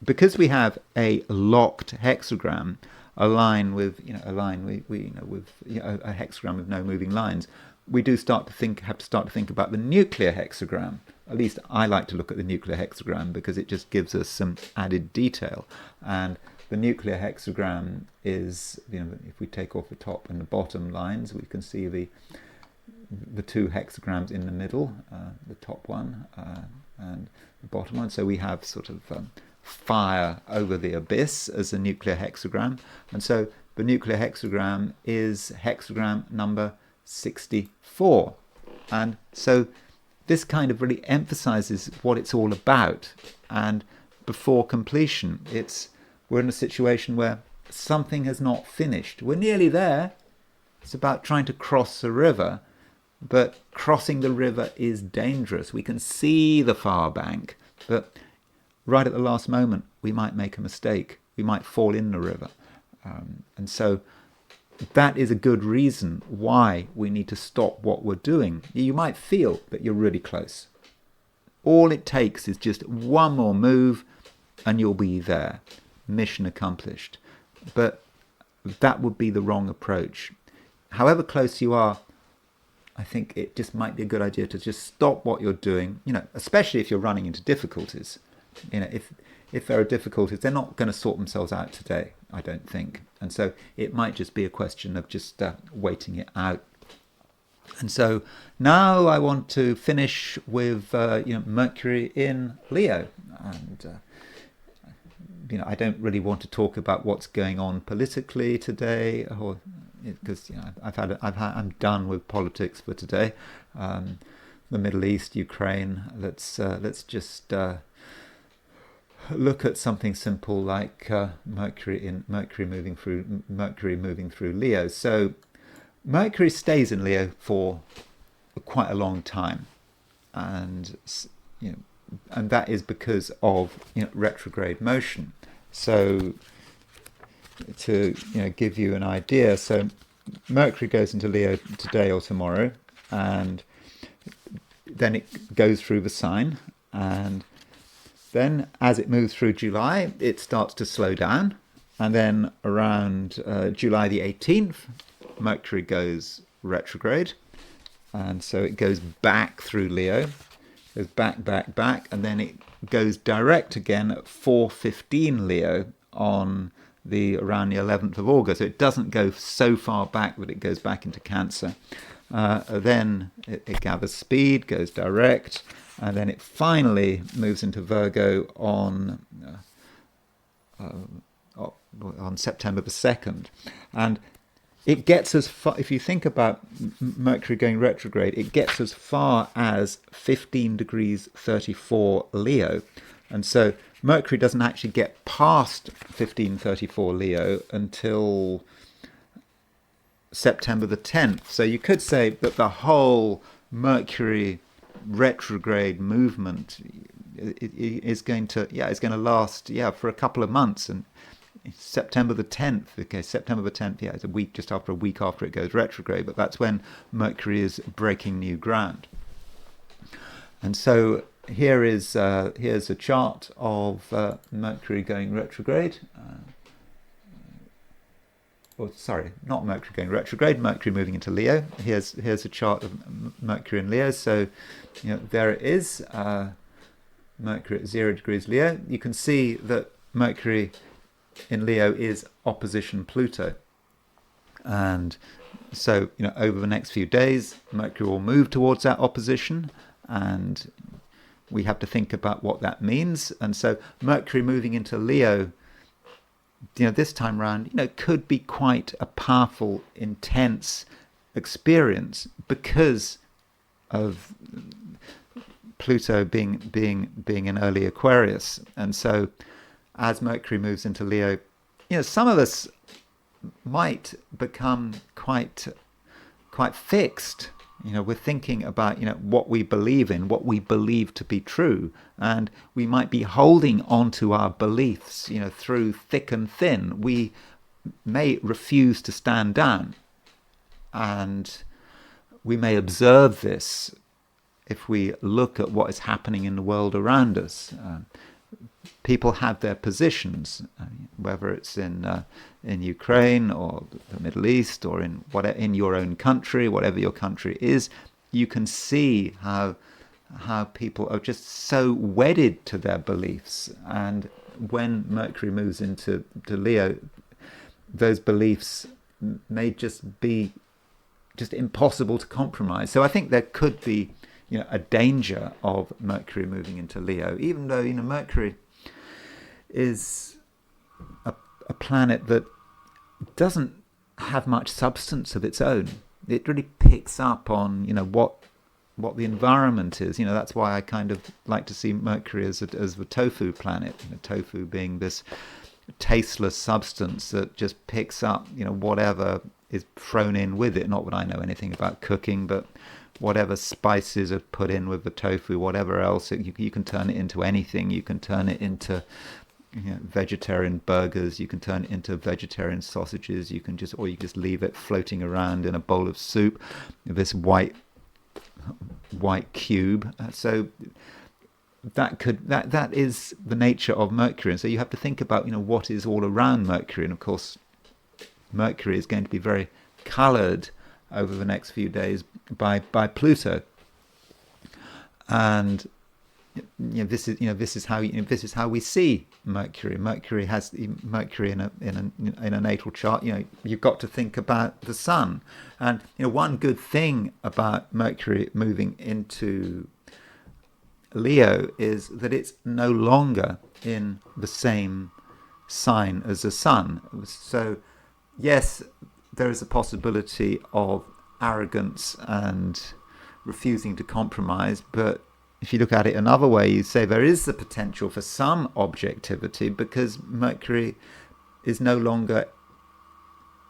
S1: because we have a locked hexagram, a line with a hexagram with no moving lines, we do have to start to think about the nuclear hexagram. At least I like to look at the nuclear hexagram because it just gives us some added detail. And the nuclear hexagram is, if we take off the top and the bottom lines, we can see the two hexagrams in the middle, the top one and the bottom one. So we have sort of fire over the abyss as a nuclear hexagram. And so the nuclear hexagram is hexagram number 64. And so this kind of really emphasizes what it's all about. And before completion, we're in a situation where something has not finished. We're nearly there. It's about trying to cross the river, but crossing the river is dangerous. We can see the far bank, but right at the last moment, we might make a mistake. We might fall in the river. And so that is a good reason why we need to stop what we're doing. You might feel that you're really close. All it takes is just one more move and you'll be there. Mission accomplished. But that would be the wrong approach. However close you are, I think it just might be a good idea to just stop what you're doing, especially if you're running into difficulties. If there are difficulties, they're not going to sort themselves out today, I don't think. And so it might just be a question of just waiting it out. And so now I want to finish with Mercury in Leo, and I don't really want to talk about what's going on politically today, or because I'm done with politics for today. The Middle East, Ukraine. Let's just look at something simple like Mercury moving through Leo. So Mercury stays in Leo for quite a long time, and that is because of retrograde motion. So to give you an idea, so Mercury goes into Leo today or tomorrow, and then it goes through the sign, and then as it moves through July, it starts to slow down, and then around July the 18th, Mercury goes retrograde, and so it goes back through Leo, goes back, and then it goes direct again at 4:15 Leo on around the 11th of August. So it doesn't go so far back that it goes back into Cancer. Then it gathers speed, goes direct, and then it finally moves into Virgo on September the 2nd. And it gets as far, if you think about Mercury going retrograde, it gets as far as 15 degrees 34 Leo. And so Mercury doesn't actually get past 1534 Leo until September the 10th. So you could say that the whole Mercury retrograde movement is going to last for a couple of months. And September the 10th, it's just after a week after it goes retrograde, but that's when Mercury is breaking new ground. And so here's a chart of Mercury going retrograde. Not Mercury going retrograde, Mercury moving into Leo. Here's a chart of Mercury in Leo. So there it is, Mercury at 0 degrees Leo. You can see that Mercury in Leo is opposition Pluto, and so over the next few days Mercury will move towards that opposition, and we have to think about what that means. And so Mercury moving into Leo this time round could be quite a powerful, intense experience because of Pluto being in early Aquarius. And so as Mercury moves into Leo, some of us might become quite fixed. We're thinking about what we believe in, what we believe to be true, and we might be holding on to our beliefs through thick and thin. We may refuse to stand down, and we may observe this if we look at what is happening in the world around us. People have their positions, whether it's in Ukraine or the Middle East or in your own country, whatever your country is. You can see how people are just so wedded to their beliefs, and when Mercury moves into Leo, those beliefs may just be impossible to compromise. So I think there could be a danger of Mercury moving into Leo, even though Mercury is a planet that doesn't have much substance of its own. It really picks up on what the environment is. That's why I kind of like to see Mercury as the tofu planet. Tofu being this tasteless substance that just picks up whatever is thrown in with it. Not that I know anything about cooking, but whatever spices are put in with the tofu, whatever else, you can turn it into anything. You can turn it into vegetarian burgers, you can turn it into vegetarian sausages, you can just leave it floating around in a bowl of soup, this white cube. So that is the nature of Mercury. And so you have to think about what is all around Mercury. And of course Mercury is going to be very coloured over the next few days by Pluto. And this is how we see Mercury. Mercury has Mercury in a natal chart. You've got to think about the sun, and one good thing about Mercury moving into Leo is that it's no longer in the same sign as the sun. So yes, there is a possibility of arrogance and refusing to compromise, but if you look at it another way, you say there is the potential for some objectivity because Mercury is no longer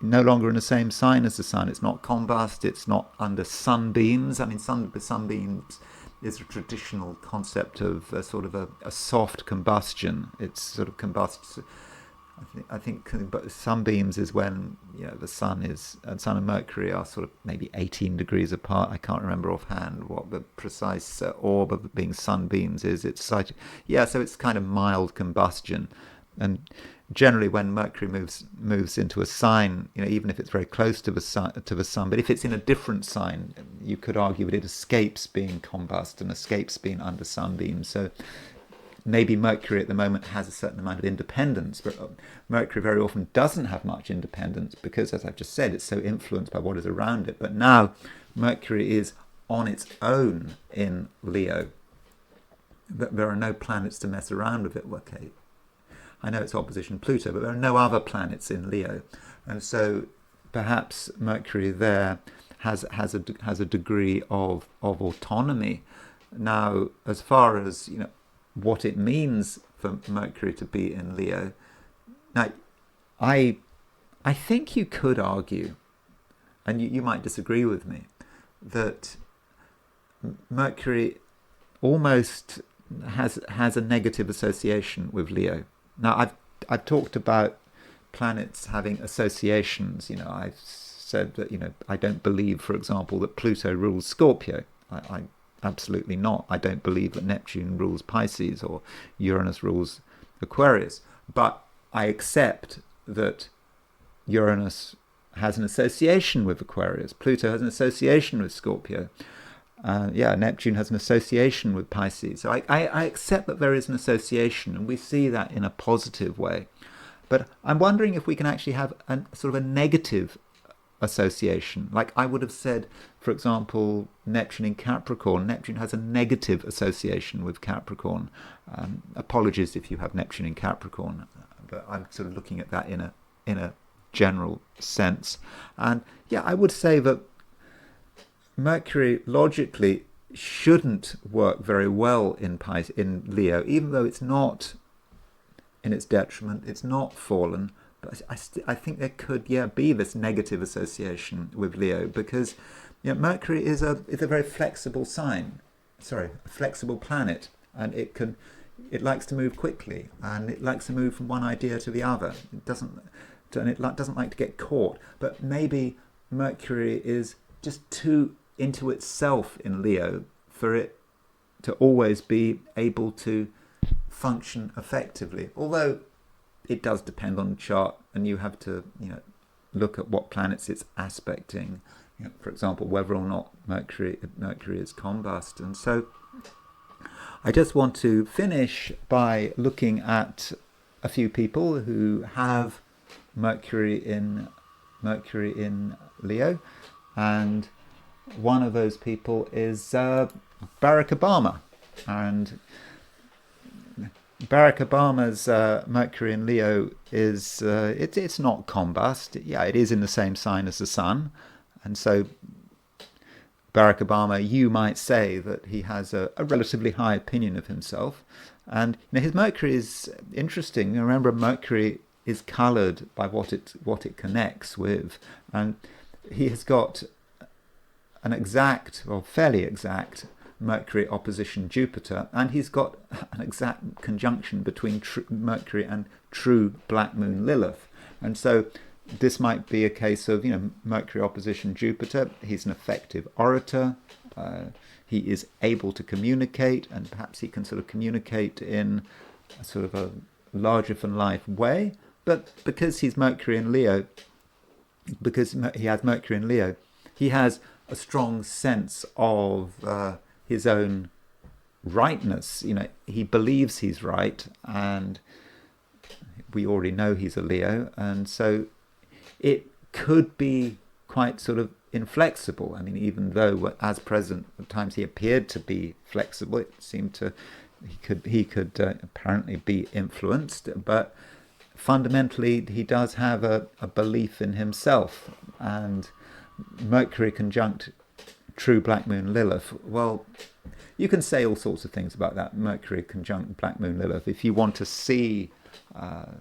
S1: in the same sign as the sun. It's not combust, it's not under sunbeams. I mean, sunbeams is a traditional concept of a soft combustion. It's sort of combusts. I think but sunbeams is when the sun and Mercury are sort of maybe 18 degrees apart. I can't remember offhand what the precise orb of being sunbeams is. So it's kind of mild combustion, and generally when Mercury moves into a sign, even if it's very close to the sun, but if it's in a different sign, you could argue that it escapes being combust and escapes being under sunbeams. So maybe Mercury at the moment has a certain amount of independence, but Mercury very often doesn't have much independence because, as I've just said, it's so influenced by what is around it. But now Mercury is on its own in Leo. There are no planets to mess around with it. Okay, I know it's opposition Pluto, but there are no other planets in Leo. And so perhaps Mercury there has a degree of autonomy. Now, as far as what it means for Mercury to be in Leo. Now, I think you could argue, and you might disagree with me, that Mercury almost has a negative association with Leo. Now, I've talked about planets having associations. I've said that I don't believe, for example, that Pluto rules Scorpio. I absolutely not. I don't believe that Neptune rules Pisces or Uranus rules Aquarius. But I accept that Uranus has an association with Aquarius. Pluto has an association with Scorpio. Neptune has an association with Pisces. So I accept that there is an association, and we see that in a positive way. But I'm wondering if we can actually have a sort of a negative association. Like I would have said, for example, Neptune in Capricorn. Neptune has a negative association with Capricorn. Apologies if you have Neptune in Capricorn, but I'm sort of looking at that in a general sense. And I would say that Mercury logically shouldn't work very well in Leo, even though it's not in its detriment, it's not fallen. But I think there could be this negative association with Leo because Mercury is a very flexible flexible planet, and it likes to move quickly, and it likes to move from one idea to the other. It doesn't like to get caught. But maybe Mercury is just too into itself in Leo for it to always be able to function effectively. Although it does depend on the chart, and you have to look at what planets it's aspecting. For example, whether or not Mercury is combust. And so I just want to finish by looking at a few people who have Mercury in Leo, and one of those people is Barack Obama. And Barack Obama's Mercury in Leo is it's not combust. It is in the same sign as the sun, and so Barack Obama, you might say that he has a relatively high opinion of himself, and his Mercury is interesting. Remember, Mercury is coloured by what it connects with, and he has got an exact, or fairly exact, Mercury opposition Jupiter, and he's got an exact conjunction between Mercury and true black moon Lilith. And so this might be a case of Mercury opposition Jupiter. He's an effective orator. He is able to communicate, and perhaps he can sort of communicate in a sort of a larger than life way. But because he's Mercury in Leo, because he has Mercury in Leo, he has a strong sense of his own rightness. He believes he's right, and we already know he's a Leo, and so it could be quite sort of inflexible. I mean, even though as president at times he appeared to be flexible, it seemed to he could apparently be influenced, but fundamentally he does have a belief in himself. And Mercury conjunct true black moon Lilith, well, you can say all sorts of things about that. Mercury conjunct black moon Lilith, if you want to see Barack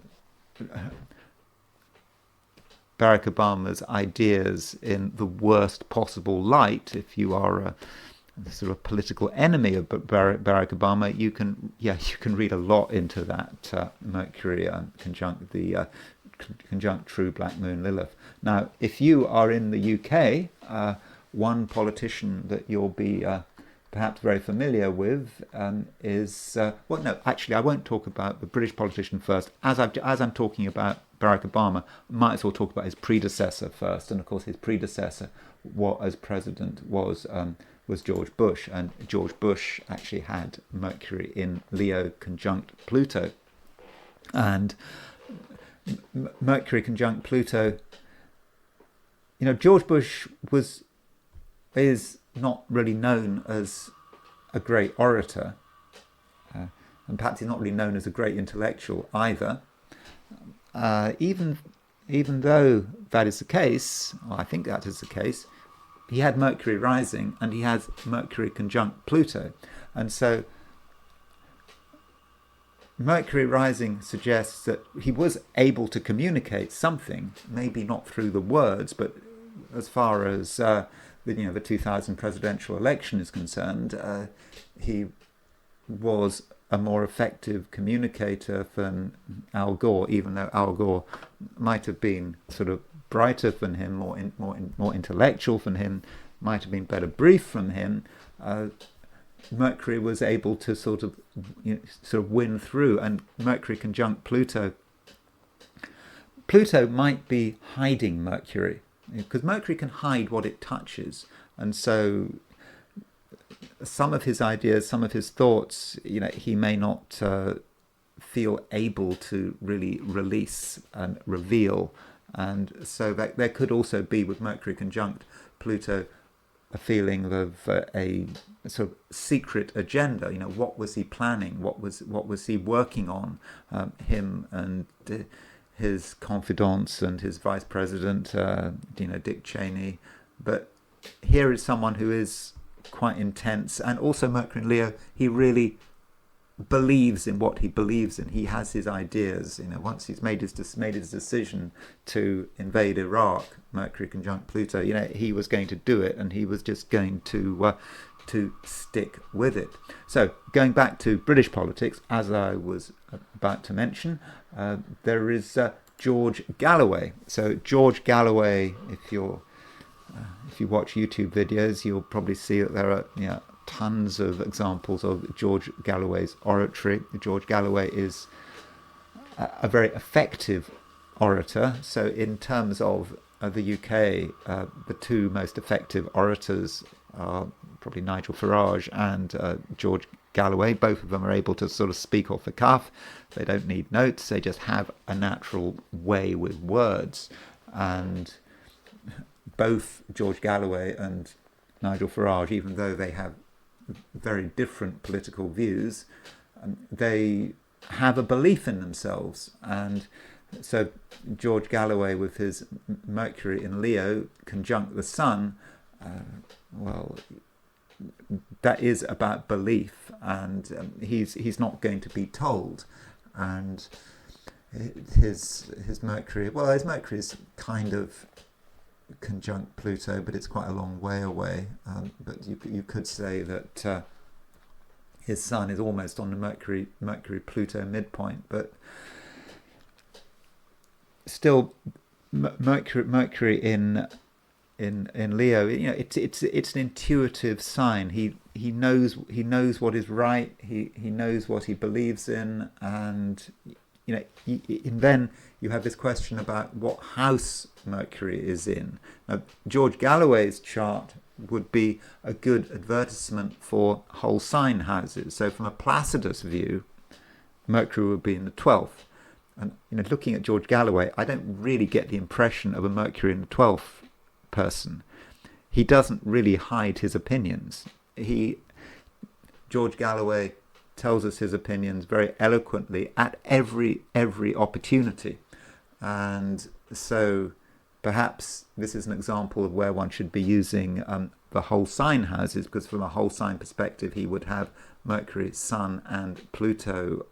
S1: Obama's ideas in the worst possible light, if you are a sort of political enemy of Barack Obama, you can read a lot into that Mercury conjunct true black moon Lilith. Now, if you are in the UK, one politician that you'll be perhaps very familiar with is well, no, actually, I won't talk about the British politician first. As I'm talking about Barack Obama, I might as well talk about his predecessor first. And of course, his predecessor, as president, was George Bush, and George Bush actually had Mercury in Leo conjunct Pluto, and Mercury conjunct Pluto. George Bush is not really known as a great orator, and perhaps he's not really known as a great intellectual either. Even though that is the case, I think that is the case, he had Mercury rising and he has Mercury conjunct Pluto. And so Mercury rising suggests that he was able to communicate something, maybe not through the words, but as far as the 2000 presidential election is concerned, he was a more effective communicator than Al Gore, even though Al Gore might have been sort of brighter than him, more intellectual than him, might have been better briefed from him. Mercury was able to sort of win through, and Mercury conjunct Pluto. Pluto might be hiding Mercury, because Mercury can hide what it touches, and so some of his ideas, some of his thoughts, he may not feel able to really release and reveal. And so that there could also be, with Mercury conjunct Pluto, a feeling of a sort of secret agenda. What was he planning? What was he working on? Him and his confidants and his vice president, Dick Cheney. But here is someone who is quite intense, and also Mercury in Leo, he really believes in what he believes in. He has his ideas. Once he's made his decision to invade Iraq, Mercury conjunct Pluto, he was going to do it, and he was just going to stick with it. So going back to British politics, as I was about to mention, there is George Galloway. So George Galloway, if you watch YouTube videos, you'll probably see that there are tons of examples of George Galloway's oratory. George Galloway is a very effective orator. So in terms of the UK, the two most effective orators are probably Nigel Farage and George Galloway. Both of them are able to sort of speak off the cuff. They don't need notes. They just have a natural way with words. And both George Galloway and Nigel Farage, even though they have very different political views, they have a belief in themselves. And so George Galloway, with his Mercury in Leo conjunct the Sun, well, that is about belief, and he's not going to be told. And his Mercury, well, his Mercury is kind of conjunct Pluto, but it's quite a long way away. But you could say that his Sun is almost on the Mercury Pluto midpoint, but still Mercury in Leo, it's an intuitive sign. He knows what is right. He knows what he believes in, and and then you have this question about what house Mercury is in. Now, George Galloway's chart would be a good advertisement for whole sign houses. So from a Placidus view, Mercury would be in the 12th. And looking at George Galloway, I don't really get the impression of a Mercury in the 12th person. He doesn't really hide his opinions. George Galloway tells us his opinions very eloquently at every opportunity. And so perhaps this is an example of where one should be using the whole sign houses, because from a whole sign perspective, he would have Mercury, Sun, and Pluto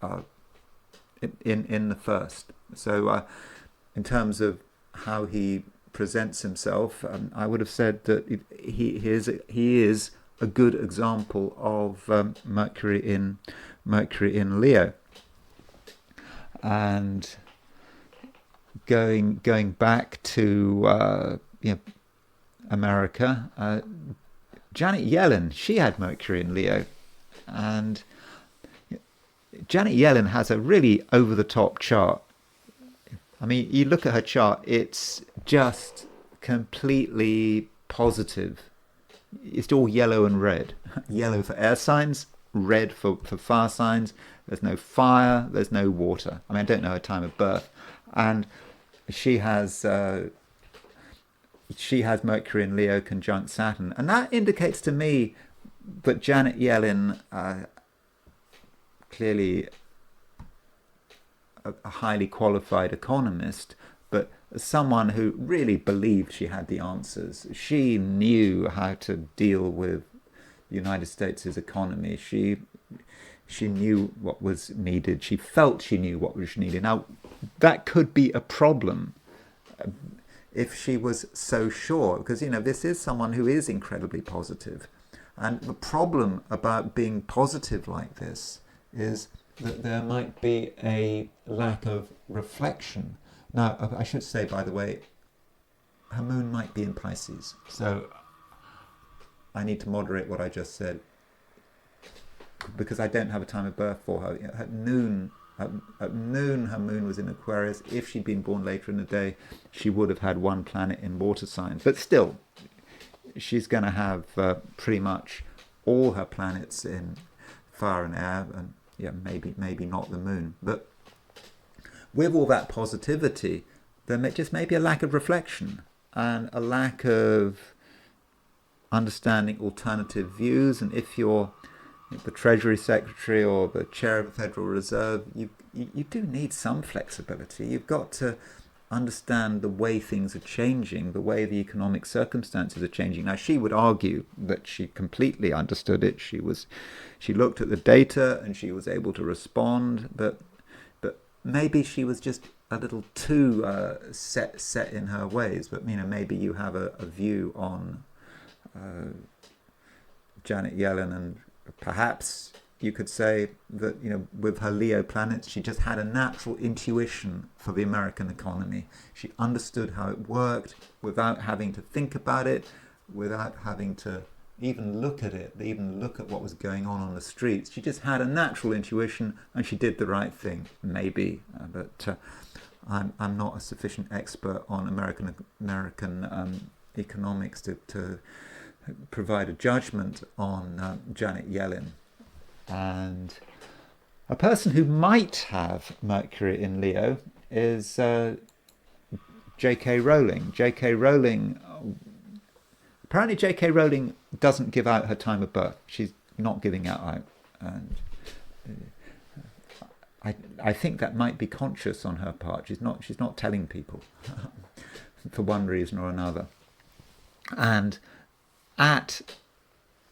S1: in the first. So in terms of how he presents himself, I would have said that he is a good example of Mercury in Leo. And going back to America, Janet Yellen, she had Mercury in Leo, and Janet Yellen has a really over-the-top chart. I mean, you look at her chart, it's just completely positive. It's all yellow and red. Yellow for air signs, red for fire signs. There's no fire, there's no water. I mean, I don't know her time of birth. And she has Mercury in Leo conjunct Saturn. And that indicates to me that Janet Yellen, clearly a highly qualified economist, but someone who really believed she had the answers. She knew how to deal with the United States' economy. She knew what was needed. She felt she knew what was needed. Now, that could be a problem if she was so sure, because, this is someone who is incredibly positive. And the problem about being positive like this is that there might be a lack of reflection. Now, I should say, by the way, her moon might be in Pisces, so I need to moderate what I just said, because I don't have a time of birth for her. At noon, her moon was in Aquarius. If she'd been born later in the day, she would have had one planet in water signs. But still, she's going to have pretty much all her planets in fire and air, and maybe not the moon. But with all that positivity, there just may be a lack of reflection and a lack of understanding alternative views. And if you're the Treasury Secretary or the Chair of the Federal Reserve, you do need some flexibility. You've got to understand the way things are changing, the way the economic circumstances are changing. Now, she would argue that she completely understood it. She looked at the data and she was able to respond, but maybe she was just a little too set in her ways. But maybe you have a view on Janet Yellen, and perhaps you could say that with her Leo planets, she just had a natural intuition for the American economy. She understood how it worked without having to think about it, without having to even look at it, even look at what was going on the streets. She just had a natural intuition, and she did the right thing, maybe. But I'm not a sufficient expert on American economics to provide a judgment on Janet Yellen. And a person who might have Mercury in Leo is J.K. Rowling. Apparently J.K. Rowling doesn't give out her time of birth. She's not giving it out. And I think that might be conscious on her part. She's not telling people for one reason or another. And at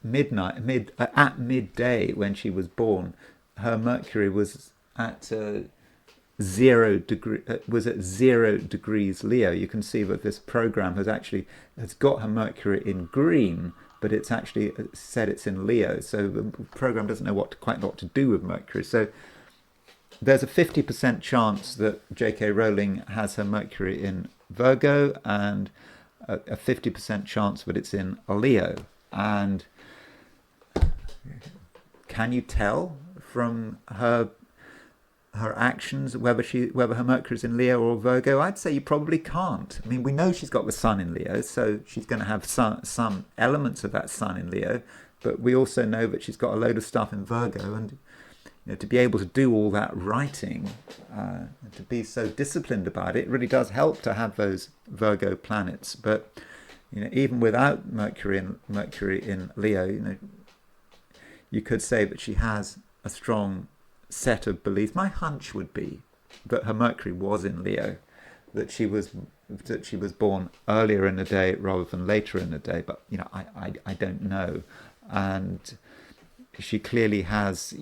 S1: midday when she was born, her Mercury was at 0 degrees Leo. You can see that this program has got her Mercury in green, but it's actually said it's in Leo. So the program doesn't know quite what to do with Mercury. So there's a 50% chance that J.K. Rowling has her Mercury in Virgo, and a 50% chance that it's in Leo. And can you tell from her her actions, whether her Mercury's in Leo or Virgo, I'd say you probably can't. I mean, we know she's got the Sun in Leo, so she's going to have some elements of that Sun in Leo, but we also know that she's got a load of stuff in Virgo, and to be able to do all that writing, to be so disciplined about it, it really does help to have those Virgo planets. But even without Mercury in Leo, you could say that she has a strong set of beliefs. My hunch would be that her Mercury was in Leo, that she was born earlier in the day rather than later in the day. But I don't know. And she clearly has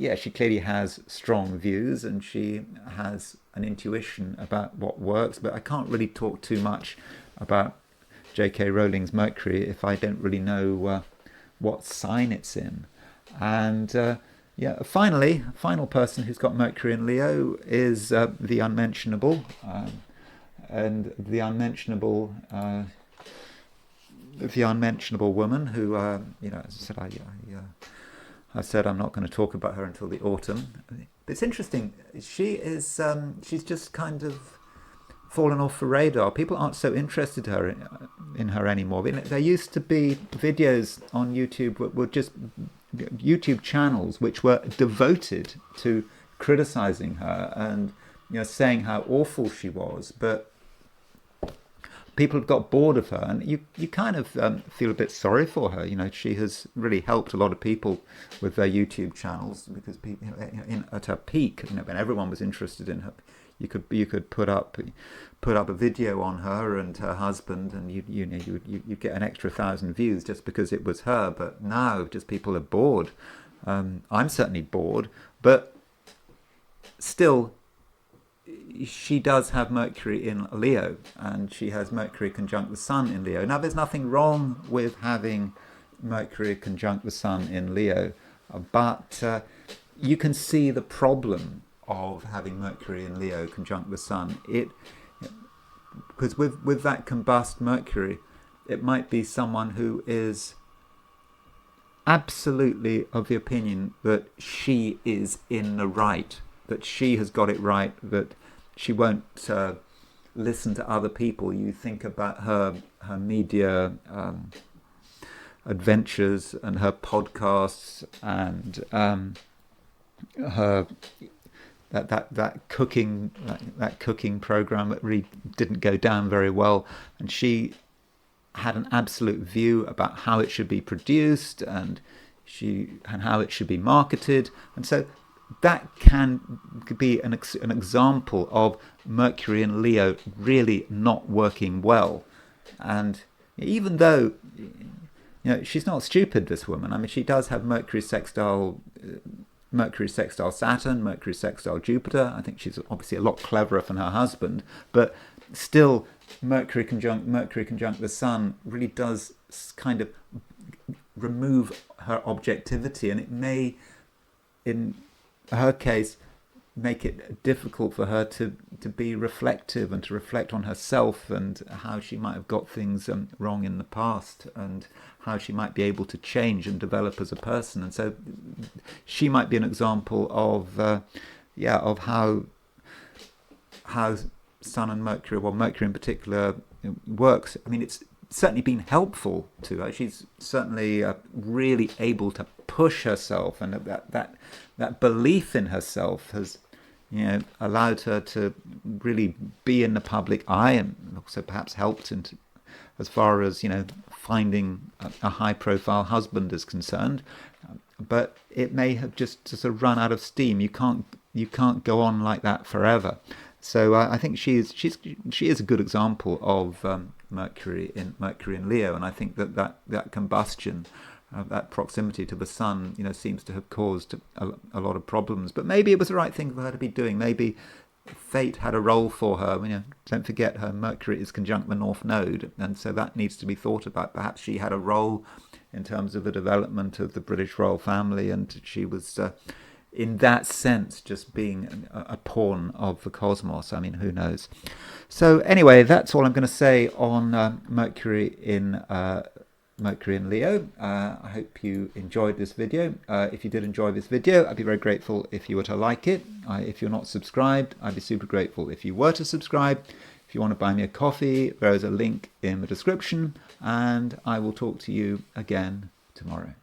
S1: strong views, and she has an intuition about what works. But I can't really talk too much about J.K. Rowling's Mercury if I don't really know what sign it's in. And final person who's got Mercury in Leo is the unmentionable, and the unmentionable woman who, as I said, I said I'm not going to talk about her until the autumn. But it's interesting. She's just kind of fallen off the radar. People aren't so interested in her anymore. There used to be videos on YouTube that were just YouTube channels which were devoted to criticizing her and saying how awful she was, but people have got bored of her, and you kind of feel a bit sorry for her. She has really helped a lot of people with their YouTube channels, because people, at her peak, when everyone was interested in her, you could put up a video on her and her husband, and you get an extra 1,000 views just because it was her. But now, just people are bored. I'm certainly bored, but still, she does have Mercury in Leo, and she has Mercury conjunct the Sun in Leo. Now, there's nothing wrong with having Mercury conjunct the Sun in Leo, but you can see the problem of having Mercury in Leo conjunct the Sun. Because with that combust Mercury, it might be someone who is absolutely of the opinion that she is in the right, that she has got it right, that she won't listen to other people. You think about her media adventures and her podcasts and her that cooking program that really didn't go down very well, and she had an absolute view about how it should be produced and how it should be marketed. And so that can be an example of Mercury in Leo really not working well. And even though she's not stupid, this woman, I mean, she does have Mercury sextile Saturn, Mercury sextile Jupiter. I think she's obviously a lot cleverer than her husband, but still Mercury conjunct the Sun really does kind of remove her objectivity, and it may, in her case, make it difficult for her to be reflective and to reflect on herself and how she might have got things wrong in the past, and how she might be able to change and develop as a person. And so she might be an example of how Sun and Mercury, well, Mercury in particular, works. I mean, it's certainly been helpful to her. She's certainly really able to push herself, and that belief in herself has allowed her to really be in the public eye, and also perhaps helped as far as finding a high-profile husband is concerned. But it may have just sort of run out of steam. You can't go on like that forever. So I think she is a good example of Mercury in Leo, and I think that combustion, that proximity to the Sun, seems to have caused a lot of problems. But maybe it was the right thing for her to be doing. Maybe fate had a role for her. Don't forget, her Mercury is conjunct the North Node, and so that needs to be thought about. Perhaps she had a role in terms of the development of the British royal family, and she was, in that sense, just being a pawn of the cosmos. I mean, who knows? So anyway, that's all I'm going to say on Mercury in Mercury in Leo. I hope you enjoyed this video. If you did enjoy this video, I'd be very grateful if you were to like it. If you're not subscribed, I'd be super grateful if you were to subscribe. If you want to buy me a coffee, there is a link in the description, and I will talk to you again tomorrow.